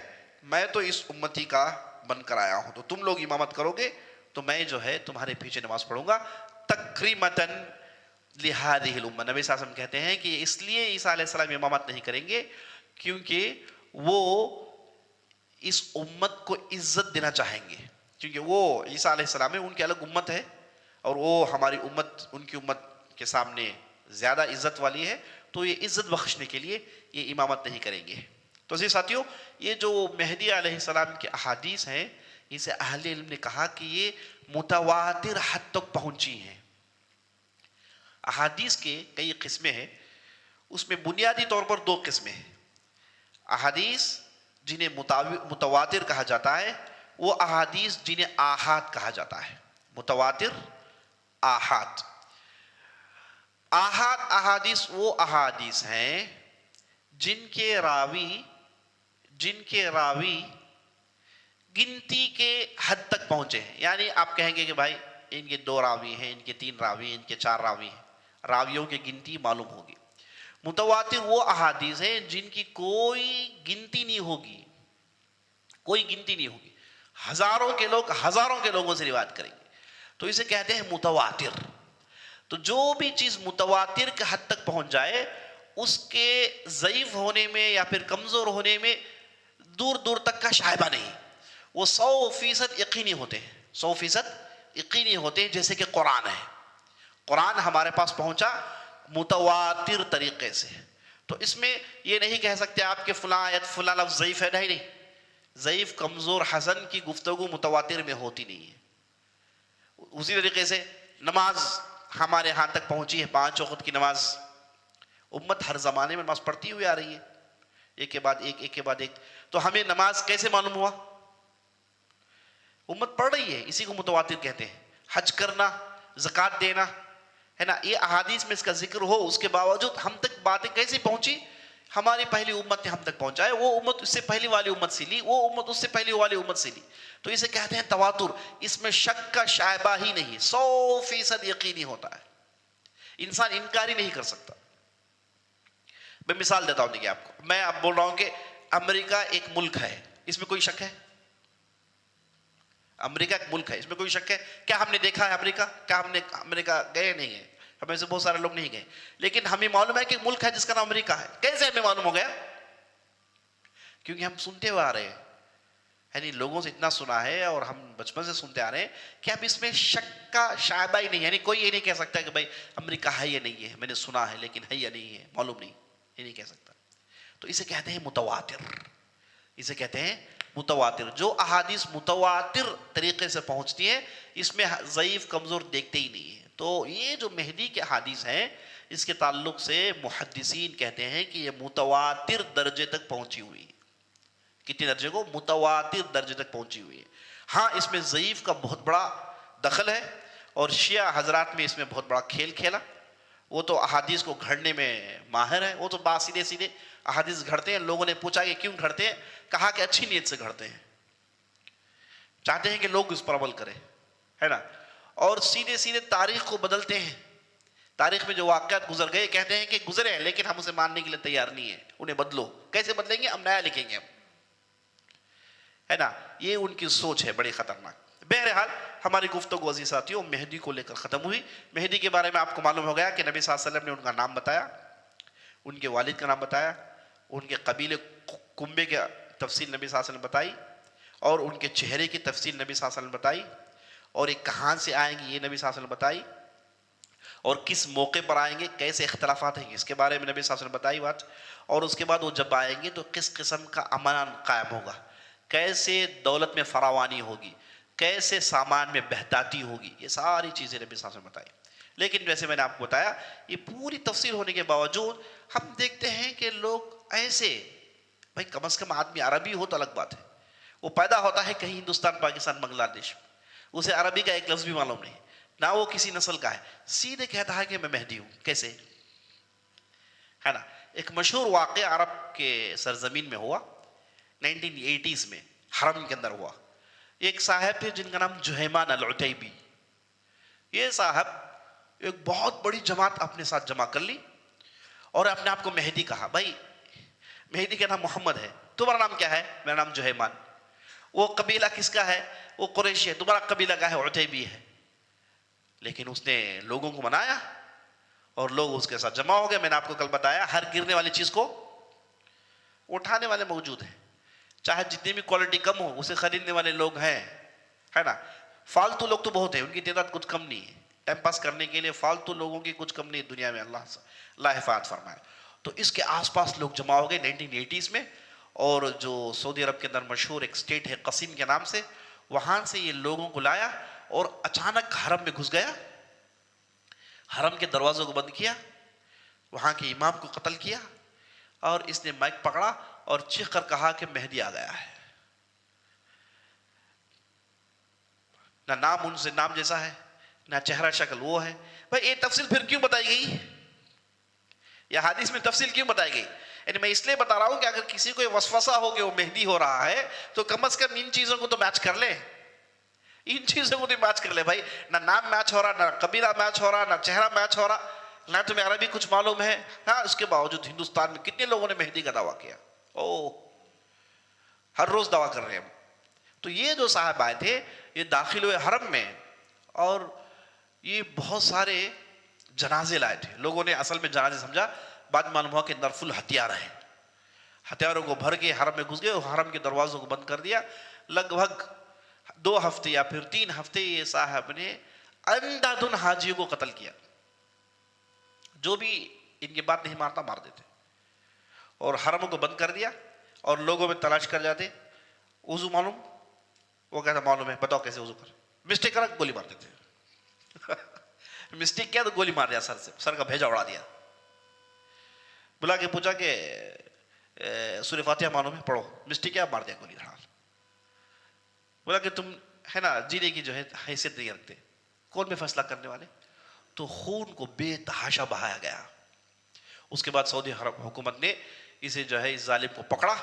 میں تو اس امتی کا بن کر آیا ہوں, تو تم لوگ امامت کرو گے تو میں جو ہے تمہارے پیچھے نماز پڑھوں گا. تکریمتاً لہذہ الامہ, نبی صلی اللہ علیہ وسلم کہتے ہیں کہ اس لیے عیسیٰ علیہ السلام امامت نہیں کریں گے کیونکہ وہ اس امت کو عزت دینا چاہیں گے, کیونکہ وہ عیسیٰ علیہ السلام ہے, ان کی الگ امت ہے اور وہ ہماری امت ان کی امت کے سامنے زیادہ عزت والی ہے, تو یہ عزت بخشنے کے لیے یہ امامت نہیں کریں گے. تو عزیز ساتھیوں, یہ جو مہدی علیہ السلام کے احادیث ہیں اسے اہل علم نے کہا کہ یہ متواتر حد تک پہنچی ہیں. احادیث کے کئی قسمیں ہیں, اس میں بنیادی طور پر دو قسمیں ہیں. احادیث جنہیں متواتر کہا جاتا ہے، وہ احادیث جنہیں آحاد کہا جاتا ہے. متواتر، آحاد. آحاد احادیث وہ احادیث ہیں جن کے راوی گنتی کے حد تک پہنچے ہیں. یعنی آپ کہیں گے کہ بھائی ان کے 2 راوی ہیں، ان کے 3 راوی ہیں، ان کے 4 راوی ہیں، راویوں کی گنتی معلوم ہوگی. متواتر وہ احادیث ہیں جن کی کوئی گنتی نہیں ہوگی، ہزاروں کے لوگوں سے روایت کریں گے، تو اسے کہتے ہیں متواتر. تو جو بھی چیز متواتر کے حد تک پہنچ جائے، اس کے ضعیف ہونے میں یا پھر کمزور ہونے میں دور دور تک کا شائبہ نہیں. وہ 100% یقینی ہوتے ہیں، 100% یقینی ہوتے ہیں. جیسے کہ قرآن ہے، قرآن ہمارے پاس پہنچا متواتر طریقے سے. تو اس میں یہ نہیں کہہ سکتے آپ کہ فلاں آیت فلاں لفظ ضعیف ہے. نہیں، ضعیف، کمزور، حسن کی گفتگو متواتر میں ہوتی نہیں ہے. اسی طریقے سے نماز ہمارے ہاں تک پہنچی ہے، 5 وقت کی نماز. امت ہر زمانے میں نماز پڑھتی ہوئی آ رہی ہے، ایک کے بعد ایک، ایک کے بعد ایک. تو ہمیں نماز کیسے معلوم ہوا؟ امت پڑھ رہی ہے، اسی کو متواتر کہتے ہیں. حج کرنا، زکوٰۃ دینا ہے نا، یہ احادیث میں اس کا ذکر ہو، اس کے باوجود ہم تک باتیں کیسے پہنچی؟ ہماری پہلی امت نے ہم تک پہنچائے، وہ امت اس سے پہلی والی امت سے لی، وہ امت اس سے پہلی والی امت سے لی. تو اسے کہتے ہیں تواتر. اس میں شک کا شائبہ ہی نہیں، 100% یقینی ہوتا ہے، انسان انکار ہی نہیں کر سکتا. میں مثال دیتا ہوں. دیکھیے آپ کو، میں اب بول رہا ہوں کہ امریکہ ایک ملک ہے، اس میں کوئی شک ہے؟ امریکہ ایک ملک ہے، اس میں کوئی شک ہے؟ کیا ہم نے دیکھا ہے امریکہ؟ کیا ہم نے امریکہ گئے؟ نہیں ہے، ہمیں سے بہت سارے لوگ نہیں گئے، لیکن ہمیں معلوم ہے کہ ایک ملک ہے جس کا نام امریکہ ہے. کیسے ہمیں معلوم ہو گیا؟ کیونکہ ہم سنتے ہوئے آ رہے ہیں، یعنی لوگوں سے اتنا سنا ہے اور ہم بچپن سے سنتے آ رہے ہیں کہ اب اس میں شک کا شائبہ ہی نہیں. یعنی کوئی یہ نہیں کہہ سکتا کہ بھائی امریکہ ہے یا نہیں ہے، میں نے سنا ہے لیکن ہے یا نہیں ہے معلوم نہیں، یہ نہیں کہہ سکتا. تو اسے کہتے ہیں متواتر. اسے کہتے ہیں متواتر. جو احادیث متواتر طریقے سے پہنچتی ہیں، اس میں ضعیف، کمزور دیکھتے ہی نہیں ہیں. تو یہ جو مہدی کے احادیث ہیں، اس کے تعلق سے محدثین کہتے ہیں کہ یہ متواتر درجے تک پہنچی ہوئی. کتنے درجے کو؟ متواتر درجے تک پہنچی ہوئی ہے. ہاں اس میں ضعیف کا بہت بڑا دخل ہے، اور شیعہ حضرات میں اس میں بہت بڑا کھیل کھیلا. وہ تو احادیث کو گھڑنے میں ماہر ہیں، وہ تو بات سیدھے سیدھے احادیث گھڑتے ہیں. لوگوں نے پوچھا کہ کیوں گھڑتے ہیں؟ کہا کہ اچھی نیت سے گھڑتے ہیں، چاہتے ہیں کہ لوگ اس پر عمل کریں، ہے نا. اور سیدھے سیدھے تاریخ کو بدلتے ہیں. تاریخ میں جو واقعات گزر گئے کہتے ہیں کہ گزرے ہیں، لیکن ہم اسے ماننے کے لیے تیار نہیں ہیں، انہیں بدلو. کیسے بدلیں گے؟ ہم نیا لکھیں گے، ہے نا. یہ ان کی سوچ ہے بڑی خطرناک. بہرحال ہماری گفتگو عزیز ساتھیوں مہدی کو لے کر ختم ہوئی. مہدی کے بارے میں آپ کو معلوم ہو گیا کہ نبی صلی اللہ علیہ وسلم نے ان کا نام بتایا، ان کے والد کا نام بتایا، ان کے قبیلے کنبے کی تفصیل نبی صلی اللہ علیہ وسلم بتائی، اور ان کے چہرے کی تفصیل نبی صلی اللہ علیہ وسلم بتائی، اور ایک کہاں سے آئیں گے یہ نبی صلی اللہ علیہ وسلم بتائی، اور کس موقع پر آئیں گے، کیسے اختلافات ہیں اس کے بارے میں نبی صلی اللہ علیہ وسلم بتائی بات. اور اس کے بعد وہ جب آئیں گے تو کس قسم کا امن قائم ہوگا، کیسے دولت میں فراوانی ہوگی، کیسے سامان میں بہتاتی ہوگی، یہ ساری چیزیں نبی صلی اللہ علیہ وسلم بتائی. لیکن جیسے میں نے آپ کو بتایا، یہ پوری تفصیل ہونے کے باوجود ہم دیکھتے ہیں کہ لوگ ایسے، بھائی کم از کم آدمی عربی ہو تو الگ بات ہے، وہ پیدا ہوتا ہے کہیں ہندوستان، پاکستان، بنگلہ دیش، اسے عربی کا ایک لفظ بھی معلوم نہیں، نہ وہ کسی نسل کا ہے، سیدھے کہتا ہے کہ میں مہدی ہوں. کیسے؟ ہے نا. ایک مشہور واقعہ عرب کے سرزمین میں ہوا، 1980s میں حرم کے اندر ہوا. ایک صاحب تھے جن کا نام جہیمان العتیبی. یہ صاحب ایک بہت بڑی جماعت اپنے ساتھ جمع کر لی اور اپنے آپ کو مہدی کہا. بھائی مہدی کا نام محمد ہے، تمہارا نام کیا ہے؟ میرا نام جہیمان. وہ قبیلہ کس کا ہے؟ وہ قریشی ہے. تمہارا قبیلہ کا ہے؟ عتیبی ہے. لیکن اس نے لوگوں کو منایا اور لوگ اس کے ساتھ جمع ہو گئے. میں نے آپ کو کل بتایا ہر گرنے والی چیز کو اٹھانے والے موجود ہیں، چاہے جتنی بھی کوالٹی کم ہو اسے خریدنے والے لوگ ہیں، ہے نا. فالتو لوگ تو بہت ہیں، ان کی تعداد کچھ کم نہیں ہے. ٹائم پاس کرنے کے لیے فالتو لوگوں کی کچھ کم نہیں دنیا میں، اللہ حفاظت فرمائے. تو اس کے آس پاس لوگ جمع ہو گئے 1980s میں. اور جو سعودی عرب کے اندر مشہور ایک اسٹیٹ ہے قصیم کے نام سے، وہاں سے یہ لوگوں کو لایا اور اچانک حرم میں گھس گیا، حرم کے دروازوں کو بند کیا، وہاں کے امام کو قتل کیا، اور اس نے مائک پکڑا اور چیخ کر کہا کہ مہدی آ گیا ہے. نہ نام ان سے نام جیسا ہے، نہ چہرہ شکل وہ ہے. بھائی یہ تفصیل پھر کیوں بتائی گئی؟ یا حدیث میں تفصیل کیوں بتائی گئی؟ یعنی میں اس لیے بتا رہا ہوں کہ اگر کسی کو یہ وسوسہ ہو کہ وہ مہدی ہو رہا ہے تو کم از کم ان چیزوں کو تو میچ کر لے. ان چیزوں کو تو میچ کر لے بھائی. نہ نام میچ ہو رہا، نہ قبیلہ میچ ہو رہا، نہ چہرہ میچ ہو رہا، نہ تمہیں عربی کچھ معلوم ہے. ہاں اس کے باوجود ہندوستان میں کتنے لوگوں نے مہدی کا دعویٰ کیا، ہر روز دعویٰ کر رہے ہیں. تو یہ جو صاحب آئے تھے یہ داخل ہوئے حرم میں، اور یہ بہت سارے جنازے لائے تھے. لوگوں نے اصل میں جنازے سمجھا، بعد میں معلوم ہوا کہ اندر فل ہتھیار ہیں. ہتھیاروں کو بھر کے حرم میں گھس گئے اور حرم کے دروازوں کو بند کر دیا. لگ بھگ 2 ہفتے یا پھر 3 ہفتے یہ صاحب نے اندھا دھند حاجیوں کو قتل کیا. جو بھی ان کی بات نہیں مانتا مار دیتے، اور حرموں کو بند کر دیا. اور لوگوں میں تلاش کر جاتے، وضو معلوم؟ وہ کہتا معلوم ہے، بتاؤ کیسے وضو کر. مسٹیک کرا گولی مار دیتے. مسٹیک کیا تو گولی مار دیا، سر سے سر کا بھیجا اڑا دیا. بلا کے پوچھا کہ سورہ فاتحہ معلوم ہے؟ پڑھو. مسٹیک کیا؟ مار دیا گولی. بولا کہ تم ہے نا جینے کی جو ہے حیثیت نہیں رکھتے، کون میں فیصلہ کرنے والے؟ تو خون کو بے تحاشا بہایا گیا. اس کے بعد سعودی حکومت نے اسے جو ہے اس ظالم کو پکڑا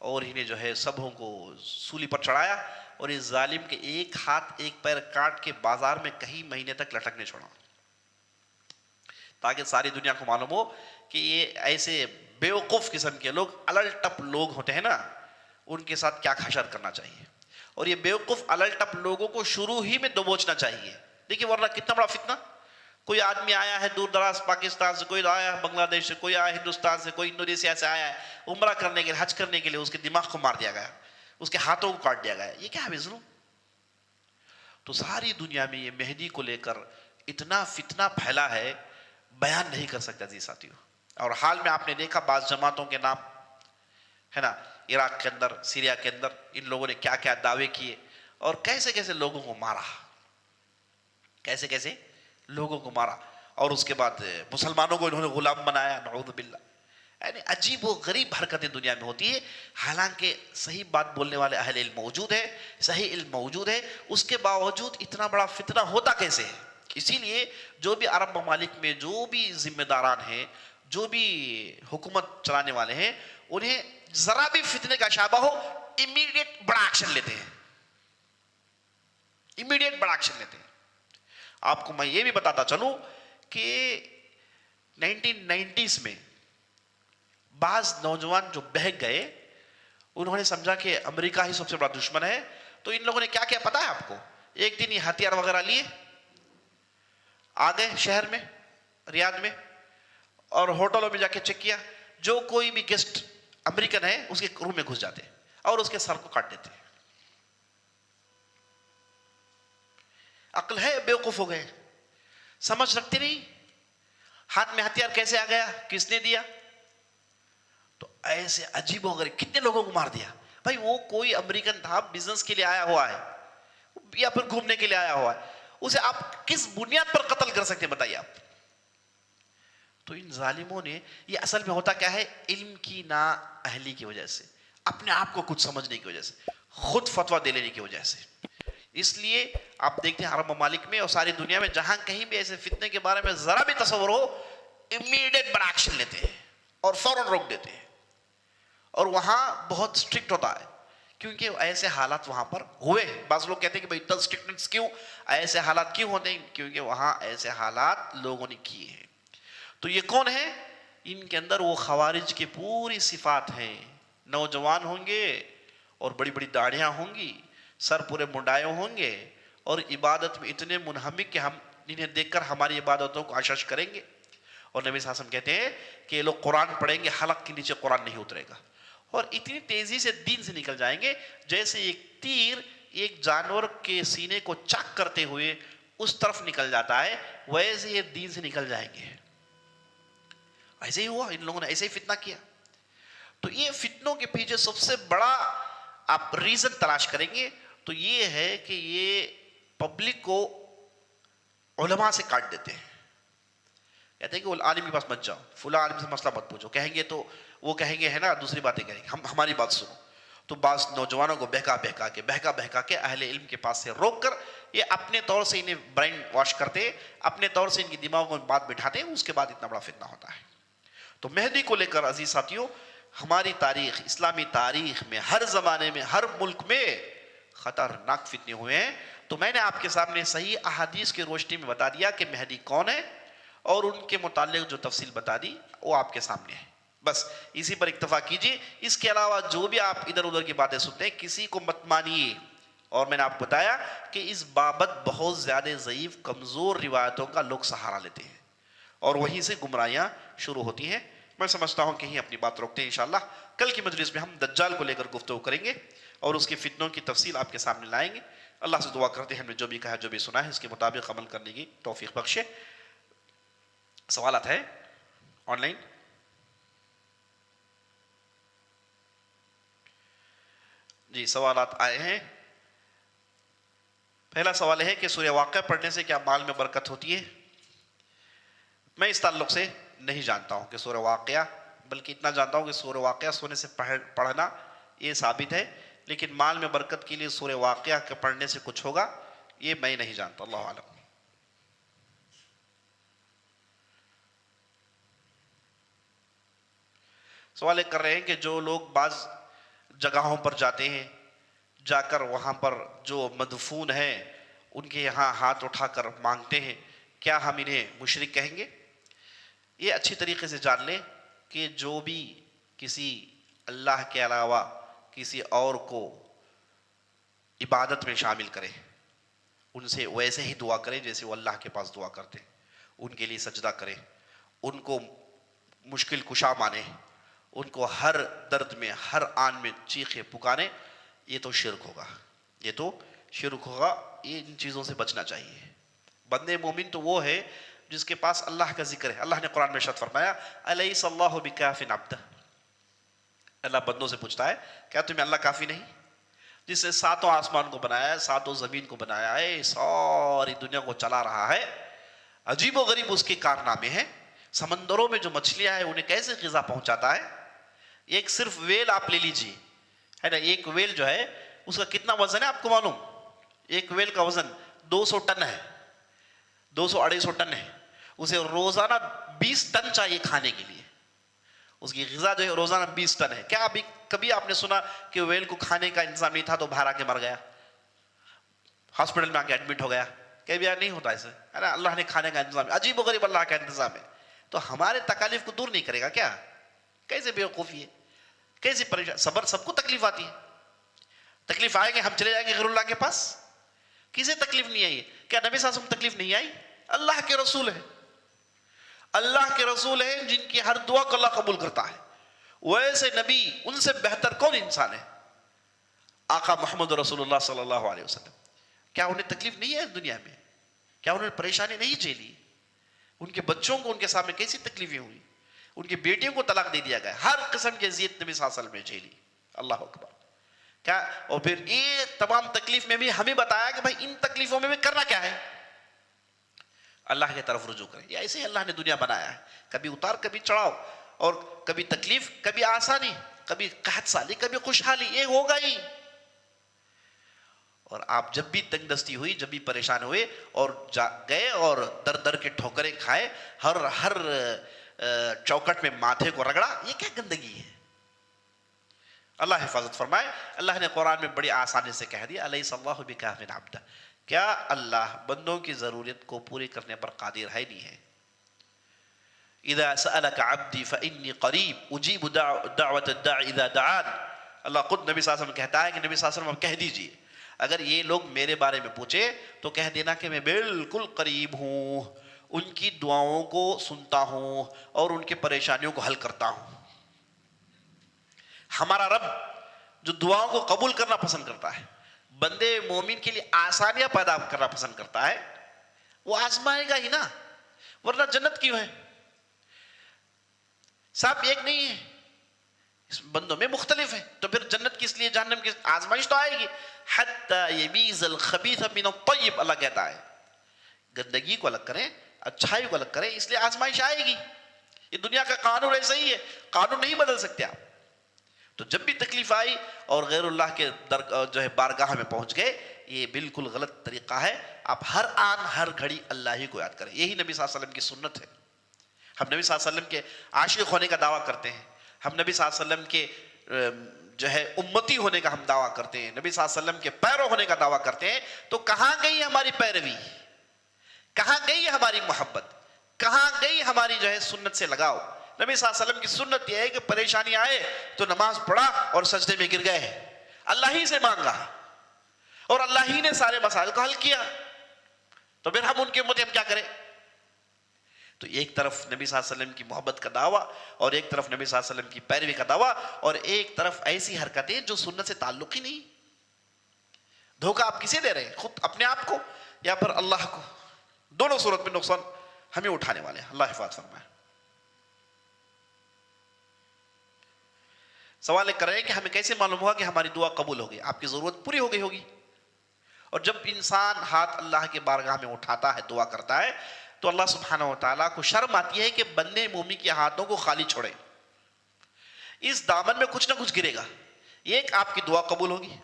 اور انہیں جو ہے سبوں کو سولی پر چڑھایا، اور اس ظالم کے ایک ہاتھ ایک پیر کاٹ کے بازار میں کئی مہینے تک لٹکنے چھوڑا، تاکہ ساری دنیا کو معلوم ہو کہ یہ ایسے بیوقوف قسم کے لوگ، الل ٹپ لوگ ہوتے ہیں نا، ان کے ساتھ کیا حشر کرنا چاہیے. اور یہ بیوقوف الل ٹپ لوگوں کو شروع ہی میں دبوچنا چاہیے. دیکھیے ورنہ کتنا بڑا فتنہ. کوئی آدمی آیا ہے دور دراز پاکستان سے، کوئی آیا ہے بنگلہ دیش سے، کوئی آیا ہے ہندوستان سے، کوئی انڈونیشیا سے آیا ہے عمرہ کرنے کے لیے، حج کرنے کے لیے. اس کے دماغ کو مار دیا گیا، اس کے ہاتھوں کو کاٹ دیا گیا. یہ کیا ہے ظلم؟ تو ساری دنیا میں یہ مہدی کو لے کر اتنا فتنہ پھیلا ہے، بیان نہیں کر سکتا جی ساتھیوں. اور حال میں آپ نے دیکھا بعض جماعتوں کے نام ہے نا، عراق کے اندر، سیریا کے اندر ان لوگوں نے کیا کیا دعوے کیے اور کیسے کیسے لوگوں کو مارا، کیسے کیسے لوگوں کو مارا. اور اس کے بعد مسلمانوں کو انہوں نے غلام بنایا، نعوذ باللہ. یعنی عجیب و غریب حرکتیں دنیا میں ہوتی ہے. حالانکہ صحیح بات بولنے والے اہل علم موجود ہے، صحیح علم موجود ہے، اس کے باوجود اتنا بڑا فتنہ ہوتا کیسے ہے؟ اسی لیے جو بھی عرب ممالک میں جو بھی ذمہ داران ہیں، جو بھی حکومت چلانے والے ہیں، انہیں ذرا بھی فتنے کا شائبہ ہو امیڈیٹ بڑا ایکشن لیتے ہیں، امیڈیٹ بڑا ایکشن لیتے ہیں. آپ کو میں یہ بھی بتاتا چلوں کہ 1990s میں بعض نوجوان جو بہک گئے، انہوں نے سمجھا کہ امریکہ ہی سب سے بڑا دشمن ہے. تو ان لوگوں نے کیا کیا پتا ہے آپ کو؟ ایک دن یہ ہتھیار وغیرہ لیے آ گئے شہر میں، ریاض میں، اور ہوٹلوں میں جا کے چیک کیا. جو کوئی بھی گیسٹ امریکن ہے اس کے روم میں گھس جاتے اور اس کے سر کو کاٹ دیتے. عقل ہے؟ بیوقوف ہو گئے، سمجھ رکھتے نہیں. ہاتھ میں ہتھیار کیسے آ گیا، کس نے دیا؟ تو ایسے عجیب و غریب کتنے لوگوں کو مار دیا. بھائی وہ کوئی امریکن تھا، بزنس کے لیے آیا ہوا ہے یا پھر گھومنے کے لیے آیا ہوا ہے، اسے آپ کس بنیاد پر قتل کر سکتے بتائیے آپ؟ تو ان ظالموں نے، یہ اصل میں ہوتا کیا ہے؟ علم کی نا اہلی کی وجہ سے، اپنے آپ کو کچھ سمجھنے کی وجہ سے، خود فتویٰ دے لینے کی وجہ سے. اس لیے آپ دیکھتے ہیں عرب ممالک میں اور ساری دنیا میں جہاں کہیں بھی ایسے فتنے کے بارے میں ذرا بھی تصور ہو، امیڈیٹ بڑا ایکشن لیتے ہیں اور فوراً روک دیتے ہیں. اور وہاں بہت اسٹرکٹ ہوتا ہے کیونکہ ایسے حالات وہاں پر ہوئے. بعض لوگ کہتے ہیں کہ بھائی اتنا اسٹرکٹنس کیوں، ایسے حالات کیوں ہوتے ہیں؟ کیونکہ وہاں ایسے حالات لوگوں نے کیے ہیں. تو یہ کون ہے؟ ان کے اندر وہ خوارج کی پوری صفات ہیں. نوجوان ہوں گے اور بڑی بڑی داڑھیاں ہوں گی، سر پورے منڈائے ہوں گے، اور عبادت میں اتنے منہمک کہ ہم انہیں دیکھ کر ہماری عبادتوں کو عشش کریں گے. اور نبی صلی اللہ علیہ وسلم کہتے ہیں کہ یہ لوگ قرآن پڑھیں گے، حلق کے نیچے قرآن نہیں اترے گا، اور اتنی تیزی سے دین سے نکل جائیں گے جیسے ایک تیر ایک جانور کے سینے کو چاک کرتے ہوئے اس طرف نکل جاتا ہے، ویسے یہ دین سے نکل جائیں گے. ایسے ہی ہوا، ان لوگوں نے ایسے ہی فتنہ کیا. تو یہ فتنوں کے پیچھے سب سے بڑا آپ ریزن تلاش کریں گے تو یہ ہے کہ یہ پبلک کو علماء سے کاٹ دیتے ہیں. کہتے ہیں کہ وہ عالم کے پاس مت جاؤ، فلاں عالم سے مسئلہ مت پوچھو، کہیں گے تو وہ کہیں گے ہے نا دوسری باتیں کریں گے، ہماری بات سنو. تو بعض نوجوانوں کو بہکا کے اہل علم کے پاس سے روک کر یہ اپنے طور سے انہیں برین واش کرتے، اپنے طور سے ان کی دماغوں میں بات بٹھاتے ہیں، اس کے بعد اتنا بڑا فتنہ ہوتا ہے. تو مہدی کو لے کر عزیز ساتھیوں، ہماری تاریخ، اسلامی تاریخ میں ہر زمانے میں ہر ملک میں خطرناک فتنے ہوئے ہیں. تو میں نے آپ کے سامنے صحیح احادیث کی روشنی میں بتا دیا کہ مہدی کون ہے، اور ان کے متعلق جو تفصیل بتا دی وہ آپ کے سامنے ہے. بس اسی پر اکتفا کیجئے. اس کے علاوہ جو بھی آپ ادھر ادھر کی باتیں سنتے ہیں کسی کو مت مانیے. اور میں نے آپ کو بتایا کہ اس بابت بہت زیادہ ضعیف کمزور روایتوں کا لوگ سہارا لیتے ہیں اور وہیں سے گمراہیاں شروع ہوتی ہیں. میں سمجھتا ہوں کہ ہی اپنی بات روکتے ہیں. انشاءاللہ کل کی مجلس میں ہم دجال کو لے کر گفتگو کریں گے اور اس کے فتنوں کی تفصیل آپ کے سامنے لائیں گے. اللہ سے دعا کرتے ہیں ہم نے جو بھی کہا جو بھی سنا ہے اس کے مطابق عمل کرنے کی توفیق بخشے. سوالات ہے آن لائن؟ جی سوالات آئے ہیں. پہلا سوال ہے کہ سورہ واقعہ پڑھنے سے کیا مال میں برکت ہوتی ہے؟ میں اس تعلق سے نہیں جانتا ہوں کہ سورہ واقعہ، بلکہ اتنا جانتا ہوں کہ سورہ واقعہ سونے سے پڑھنا یہ ثابت ہے، لیکن مال میں برکت کے لیے سورہ واقعہ کے پڑھنے سے کچھ ہوگا یہ میں نہیں جانتا. اللہ عالم. سوال کر رہے ہیں کہ جو لوگ بعض جگہوں پر جاتے ہیں، جا کر وہاں پر جو مدفون ہیں ان کے یہاں ہاتھ اٹھا کر مانگتے ہیں، کیا ہم انہیں مشرک کہیں گے؟ یہ اچھی طریقے سے جان لیں کہ جو بھی کسی اللہ کے علاوہ کسی اور کو عبادت میں شامل کرے، ان سے ویسے ہی دعا کرے جیسے وہ اللہ کے پاس دعا کرتے، ان کے لیے سجدہ کرے، ان کو مشکل کشا مانے، ان کو ہر درد میں ہر آن میں چیخے پکارے، یہ تو شرک ہوگا. یہ تو شرک ہوگا. یہ ان چیزوں سے بچنا چاہیے. بندے مومن تو وہ ہے جس کے پاس اللہ کا ذکر ہے. اللہ نے قرآن میں ارشاد فرمایا الیس اللہ بکاف عبدہ. اللہ بندوں سے پوچھتا ہے کیا تمہیں اللہ کافی نہیں؟ جس نے ساتوں آسمان کو بنایا ہے، ساتوں زمین کو بنایا ہے، ساری دنیا کو چلا رہا ہے، عجیب و غریب اس کے کارنامے ہیں. سمندروں میں جو مچھلیاں ہیں انہیں کیسے غذا پہنچاتا ہے. ایک صرف ویل آپ لے لیجیے ہے نا، ایک ویل جو ہے اس کا کتنا وزن ہے آپ کو معلوم؟ ایک ویل کا وزن 200 ٹن ہے، 200-250 ٹن ہے. اسے روزانہ 20 ٹن چاہیے کھانے کے لیے. اس کی غذا جو ہے روزانہ 20 ٹن ہے. کیا ابھی کبھی آپ نے سنا کہ ویل کو کھانے کا انتظام نہیں تھا تو باہر آ کے مر گیا، ہاسپٹل میں آ کے ایڈمٹ ہو گیا؟ کبھی نہیں ہوتا ایسے ہے نا. اللہ نے کھانے کا انتظام، عجیب و غریب اللہ کا انتظام ہے. تو ہمارے تکالیف کو دور نہیں کرے گا کیا؟ کیسے بیوقوفی ہے، کیسے پریشان. صبر سب کو تکلیف آتی ہے. تکلیف آئے گی ہم چلے جائیں گے غیر اللہ کے پاس؟ کسے تکلیف نہیں آئی؟ کیا نبی صلی اللہ علیہ وسلم تکلیف نہیں آئی؟ اللہ کے رسول ہیں، اللہ کے رسول ہیں جن کی ہر دعا کو اللہ قبول کرتا ہے. ویسے نبی ان سے بہتر کون انسان ہے؟ آقا محمد رسول اللہ صلی اللہ علیہ وسلم. کیا انہیں تکلیف نہیں ہے دنیا میں؟ کیا انہوں نے پریشانی نہیں جھیلی؟ ان کے بچوں کو ان کے سامنے کیسی تکلیفیں ہوئی؟ ان کی بیٹیوں کو طلاق دے دیا گیا، ہر قسم کی اذیت نبی صلی اللہ علیہ وسلم نے جھیلی. اللہ اکبر. کیا اور پھر یہ تمام تکلیف میں بھی ہمیں بتایا کہ بھائی ان تکلیفوں میں بھی کرنا کیا ہے؟ اللہ کی طرف رجوع کریں. یہ ایسے ہی اللہ نے دنیا بنایا ہے، کبھی اتار کبھی چڑھاؤ، اور کبھی تکلیف کبھی آسانی، کبھی قحط سالی کبھی خوشحالی، یہ ہوگا ہی. اور آپ جب بھی تنگ دستی ہوئی، جب بھی پریشان ہوئے اور گئے اور در در کے ٹھوکریں کھائے، ہر چوکٹ میں ماتھے کو رگڑا، یہ کیا گندگی ہے؟ اللہ حفاظت فرمائے. اللہ نے قرآن میں بڑی آسانی سے کہہ دیا الیس اللہ بکاف عبدہ. کیا اللہ بندوں کی ضرورت کو پوری کرنے پر قادر ہے نہیں ہے؟ اذا سألک عبدی فانی قریب اجیب دعوت الداع اذا دعان. اللہ خود نبی صلی اللہ علیہ وسلم کہتا ہے کہ نبی صلی اللہ علیہ وسلم کہہ دیجئے اگر یہ لوگ میرے بارے میں پوچھے تو کہہ دینا کہ میں بالکل قریب ہوں، ان کی دعاؤں کو سنتا ہوں اور ان کی پریشانیوں کو حل کرتا ہوں. ہمارا رب جو دعاؤں کو قبول کرنا پسند کرتا ہے، بندے مومن کے لیے آسانیاں پیدا کرنا پسند کرتا ہے، وہ آزمائے گا ہی نا، ورنہ جنت کیوں ہے؟ سب ایک نہیں ہے، اس بندوں میں مختلف ہے، تو پھر جنت کس لیے، جہنم کس؟ آزمائش تو آئے گی. حتی یمیز الخبیث من الطیب. اللہ کہتا ہے گندگی کو الگ کریں، اچھائی کو الگ کریں، اس لیے آزمائش آئے گی. یہ دنیا کا قانون ایسا ہی ہے، قانون نہیں بدل سکتے آپ. تو جب بھی تکلیف آئی اور غیر اللہ کے جو ہے بارگاہ میں پہنچ گئے، یہ بالکل غلط طریقہ ہے. آپ ہر آن ہر گھڑی اللہ ہی کو یاد کریں. یہی نبی صلی اللہ علیہ وسلم کی سنت ہے. ہم نبی صلی اللہ علیہ وسلم کے عاشق ہونے کا دعویٰ کرتے ہیں، ہم نبی صلی اللہ علیہ وسلم کے جو ہے امتی ہونے کا ہم دعویٰ کرتے ہیں، نبی صلی اللہ علیہ وسلم کے پیرو ہونے کا دعویٰ کرتے ہیں. تو کہاں گئی ہماری پیروی، کہاں گئی ہماری محبت، کہاں گئی ہماری جو ہے سنت سے لگاؤ. نبی صلی اللہ علیہ وسلم کی سنت یہ ہے کہ پریشانی آئے تو نماز پڑھا اور سجدے میں گر گئے، اللہ ہی سے مانگا اور اللہ ہی نے سارے مسائل کو حل کیا. تو پھر ہم ان کے امتی ہم کیا کریں؟ تو ایک طرف نبی صلی اللہ علیہ وسلم کی محبت کا دعویٰ اور ایک طرف نبی صلی اللہ علیہ وسلم کی پیروی کا دعویٰ اور ایک طرف ایسی حرکتیں جو سنت سے تعلق ہی نہیں. دھوکہ آپ کسے دے رہے ہیں؟ خود اپنے آپ کو یا پھر اللہ کو؟ دونوں صورت میں نقصان ہمیں اٹھانے والے ہیں. اللہ حفاظ فرمائے. سوال کر رہے ہیں کہ ہمیں کیسے معلوم ہوا کہ ہماری دعا قبول ہوگی؟ آپ کی ضرورت پوری ہو گئی ہوگی. اور جب انسان ہاتھ اللہ کے بارگاہ میں اٹھاتا ہے، دعا کرتا ہے، تو اللہ سبحانہ وتعالیٰ کو شرم آتی ہے کہ بندے مومن کے ہاتھوں کو خالی چھوڑے. اس دامن میں کچھ نہ کچھ گرے گا. ایک آپ کی دعا قبول ہوگی،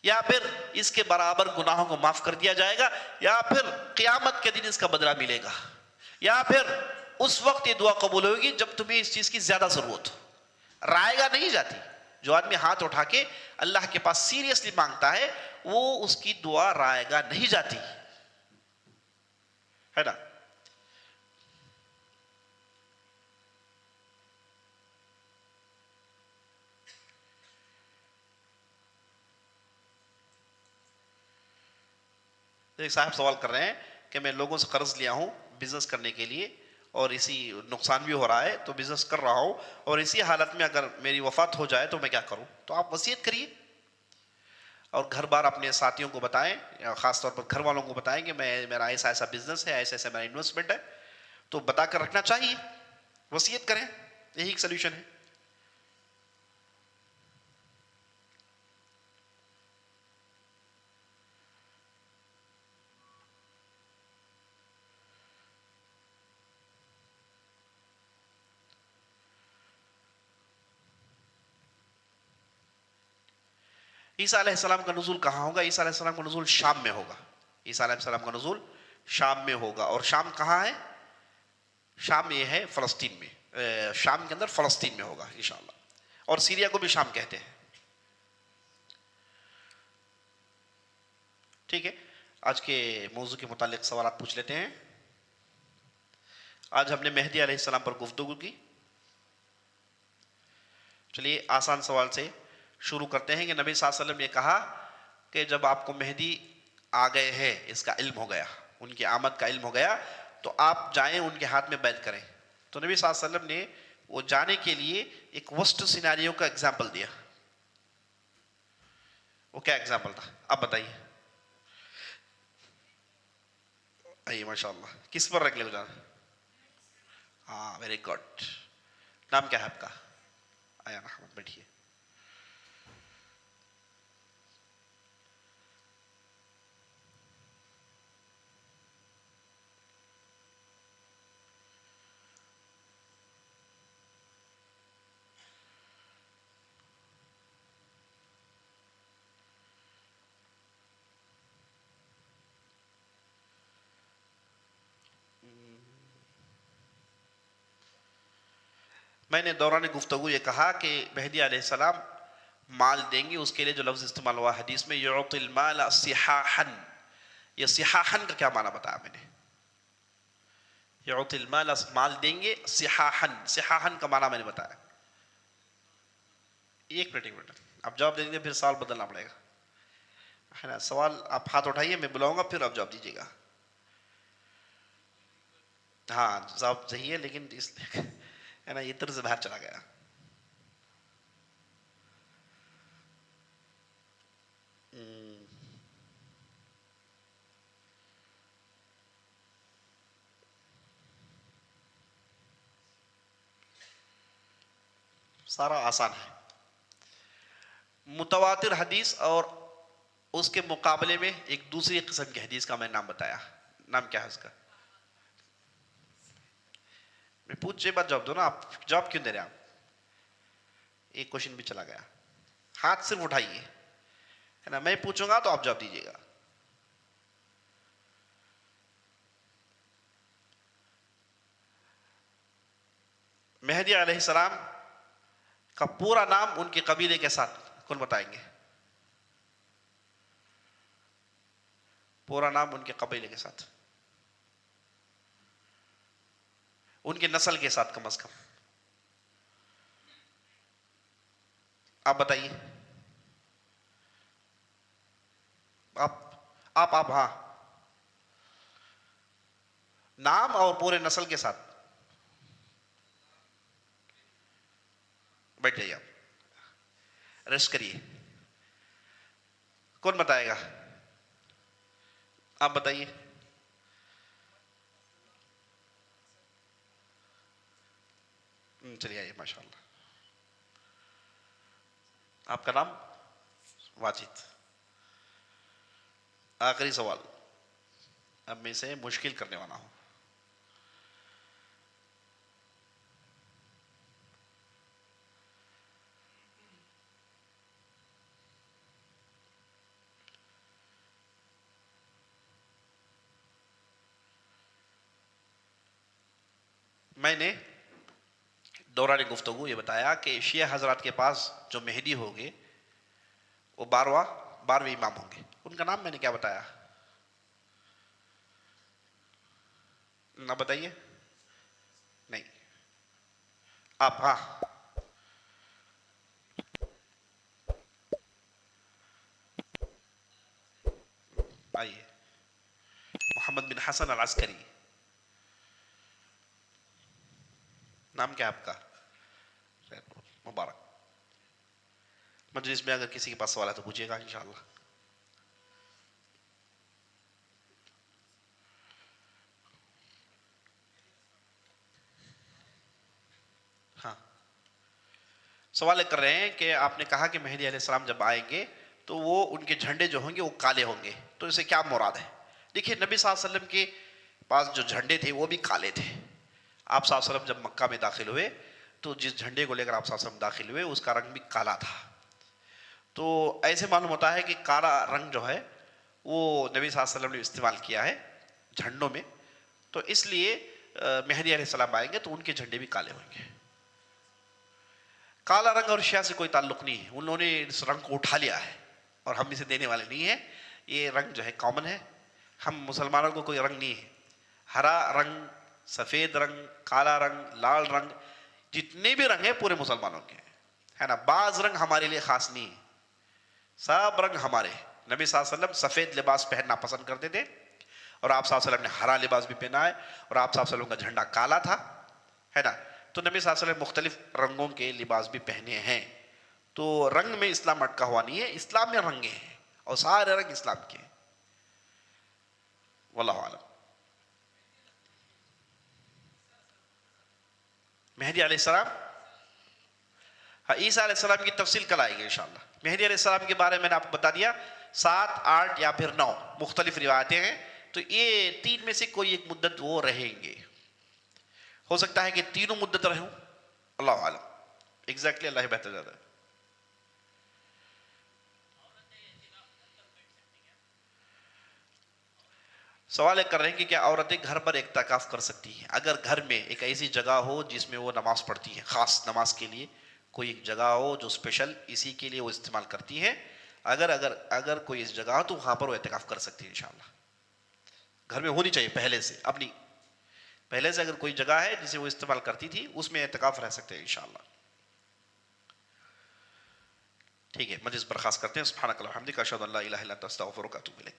یا پھر اس کے برابر گناہوں کو معاف کر دیا جائے گا، یا پھر قیامت کے دن اس کا بدلہ ملے گا، یا پھر اس وقت یہ دعا قبول ہوگی جب تمہیں اس چیز کی زیادہ ضرورت ہو. رائے گا نہیں جاتی. جو آدمی ہاتھ اٹھا کے اللہ کے پاس سیریسلی مانگتا ہے، وہ اس کی دعا رائے گا نہیں جاتی ہے نا. ایک صاحب سوال کر رہے ہیں کہ میں لوگوں سے قرض لیا ہوں بزنس کرنے کے لیے، اور اسی نقصان بھی ہو رہا ہے، تو بزنس کر رہا ہوں، اور اسی حالت میں اگر میری وفات ہو جائے تو میں کیا کروں؟ تو آپ وصیت کریے اور گھر بار اپنے ساتھیوں کو بتائیں، یا خاص طور پر گھر والوں کو بتائیں کہ میرا ایسا ایسا بزنس ہے، ایسا ایسا میرا انویسٹمنٹ ہے. تو بتا کر رکھنا چاہیے، وصیت کریں. یہی ایک سلیوشن ہے. عیسیٰ علیہ السلام کا نزول کہاں ہوگا؟ عیسیٰ علیہ السلام کا نزول شام میں ہوگا. عیسیٰ علیہ السلام کا نزول شام میں ہوگا. اور شام کہاں ہے؟ شام یہ ہے فلسطین میں، شام کے اندر فلسطین میں ہوگا انشاءاللہ. اور سیریا کو بھی شام کہتے ہیں. ٹھیک ہے، آج کے موضوع کے متعلق سوالات پوچھ لیتے ہیں. آج ہم نے مہدی علیہ السلام پر گفتگو کی. چلیے آسان سوال سے شروع کرتے ہیں کہ نبی صلی اللہ علیہ وسلم نے کہا کہ جب آپ کو مہدی آ گئے ہیں، اس کا علم ہو گیا، ان کی آمد کا علم ہو گیا، تو آپ جائیں ان کے ہاتھ میں بیعت کریں. تو نبی صلی اللہ علیہ وسلم نے وہ جانے کے لیے ایک ورسٹ سیناریو کا ایگزامپل دیا. وہ کیا ایگزامپل تھا آپ بتائیے؟ آئیے ماشاء اللہ، کس پر رکھ لے جانا؟ ہاں ویری گڈ. نام کیا ہے آپ کا؟ آیا احمد، بیٹھیے. میں نے دوران گفتگو یہ کہا کہ مہدی علیہ السلام مال دیں گے. اس کے لیے جو لفظ استعمال ہوا حدیث میں یعطی المال صحاحا، یہ صحاحا کا کیا معنی بتایا میں نے؟ یعطی المال، مال دیں گے صحاحا، صحاحا کا معنی میں نے بتایا. ایک منٹ آپ جواب دیں گے پھر سوال بدلنا پڑے گا ہے نا. سوال آپ ہاتھ اٹھائیے، میں بلاؤں گا پھر آپ جواب دیجیے گا. ہاں جواب صحیح ہے، لیکن اس ہے نا یہ طرز سے باہر چلا گیا. سارا آسان ہے. متواتر حدیث اور اس کے مقابلے میں ایک دوسری قسم کی حدیث کا میں نام بتایا. نام کیا ہے اس کا؟ میں پوچھے بات جواب دو نا, آپ جواب کیوں دے رہے ہیں آپ؟ ایک کوشچن بھی چلا گیا. ہاتھ صرف اٹھائیے, ہے نا, میں پوچھوں گا تو آپ جواب دیجیے گا. مہدی علیہ السلام کا پورا نام ان کے قبیلے کے ساتھ کون بتائیں گے؟ پورا نام ان کے قبیلے کے ساتھ, ان کے نسل کے ساتھ کم از کم. آپ بتائیے. آپ ہاں, نام اور پورے نسل کے ساتھ. بیٹھ جائیے, آپ ریسٹ کریے. کون بتائے گا؟ آپ بتائیے. چلیے آئیے, ماشاء اللہ. آپ کا نام؟ واجد. آخری سوال, اب میں سے مشکل کرنے والا ہوں. میں نے دوران گفتگو یہ بتایا کہ شیعہ حضرات کے پاس جو مہدی ہوگے وہ 12ویں امام ہوں گے. ان کا نام میں نے کیا بتایا؟ نہ بتائیے. نہیں, آپ ہاں. آئیے. محمد بن حسن العسکری. نام کیا آپ کا؟ مبارک. مجلس میں اگر کسی کے پاس سوال ہے تو پوچھیے گا انشاءاللہ. ہاں, سوال کر رہے ہیں کہ آپ نے کہا کہ مہدی علیہ السلام جب آئیں گے تو وہ ان کے جھنڈے جو ہوں گے وہ کالے ہوں گے, تو اسے کیا مراد ہے؟ دیکھیے, نبی صلی اللہ علیہ وسلم کے پاس جو جھنڈے تھے وہ بھی کالے تھے. آپ صلی اللہ علیہ وسلم جب مکہ میں داخل ہوئے تو جس جھنڈے کو لے کر آپ صلی اللہ علیہ وسلم داخل ہوئے اس کا رنگ بھی کالا تھا. تو ایسے معلوم ہوتا ہے کہ کالا رنگ جو ہے وہ نبی صلی اللہ علیہ وسلم نے استعمال کیا ہے جھنڈوں میں, تو اس لیے مہدی علیہ السلام آئیں گے تو ان کے جھنڈے بھی کالے ہوئیں گے. کالا رنگ اور شیعہ سے کوئی تعلق نہیں ہے, انہوں نے اس رنگ کو اٹھا لیا ہے اور ہم اسے دینے والے نہیں ہیں. یہ رنگ جو ہے کامن ہے, ہم مسلمانوں کو کوئی رنگ نہیں ہے. ہرا رنگ, سفید رنگ, کالا رنگ, لال رنگ, جتنے بھی رنگ ہیں پورے مسلمانوں کے ہے نا. بعض رنگ ہمارے لیے خاص نہیں ہے, سب رنگ ہمارے. نبی صلی اللہ علیہ وسلم سفید لباس پہننا پسند کرتے تھے اور آپ صلی اللہ علیہ وسلم نے ہرا لباس بھی پہنا ہے اور آپ صلی اللہ علیہ وسلم کا جھنڈا کالا تھا, ہے نا. تو نبی صلی اللہ علیہ وسلم مختلف رنگوں کے لباس بھی پہنے ہیں. تو رنگ میں اسلام اٹکا ہوا نہیں ہے, اسلام میں رنگیں ہیں اور سارے رنگ اسلام کے ہیں. واللہ اعلم. مہدی علیہ السلام, ہاں, عیسیٰ علیہ السلام کی تفصیل کل آئے گی انشاءاللہ. مہدی علیہ السلام کے بارے میں نے آپ کو بتا دیا, 7, 8 یا پھر 9 مختلف روایتیں ہیں. تو یہ 3 میں سے کوئی ایک مدت وہ رہیں گے. ہو سکتا ہے کہ تینوں مدت رہوں, اللہ عالم. ایگزیکٹلی اللہ بہتر زیادہ ہے. سوال کر رہے ہیں کہ کیا عورتیں گھر پر اعتکاف کر سکتی ہیں اگر گھر میں ایک ایسی جگہ ہو جس میں وہ نماز پڑھتی ہیں, خاص نماز کے لیے کوئی ایک جگہ ہو جو اسپیشل اسی کے لیے وہ استعمال کرتی ہیں. اگر کوئی اس جگہ ہو تو وہاں پر وہ اعتکاف کر سکتی ہے انشاءاللہ. گھر میں ہونی چاہیے پہلے سے, اب نہیں, پہلے سے اگر کوئی جگہ ہے جسے وہ استعمال کرتی تھی اس میں اعتکاف رہ سکتے ہیں انشاءاللہ. ٹھیک ہے, مجلس برخاست کرتے ہیں. سبحانک اللہم وبحمدک, اشہد ان لا الہ الا انت, استغفرک و اتوب الیک.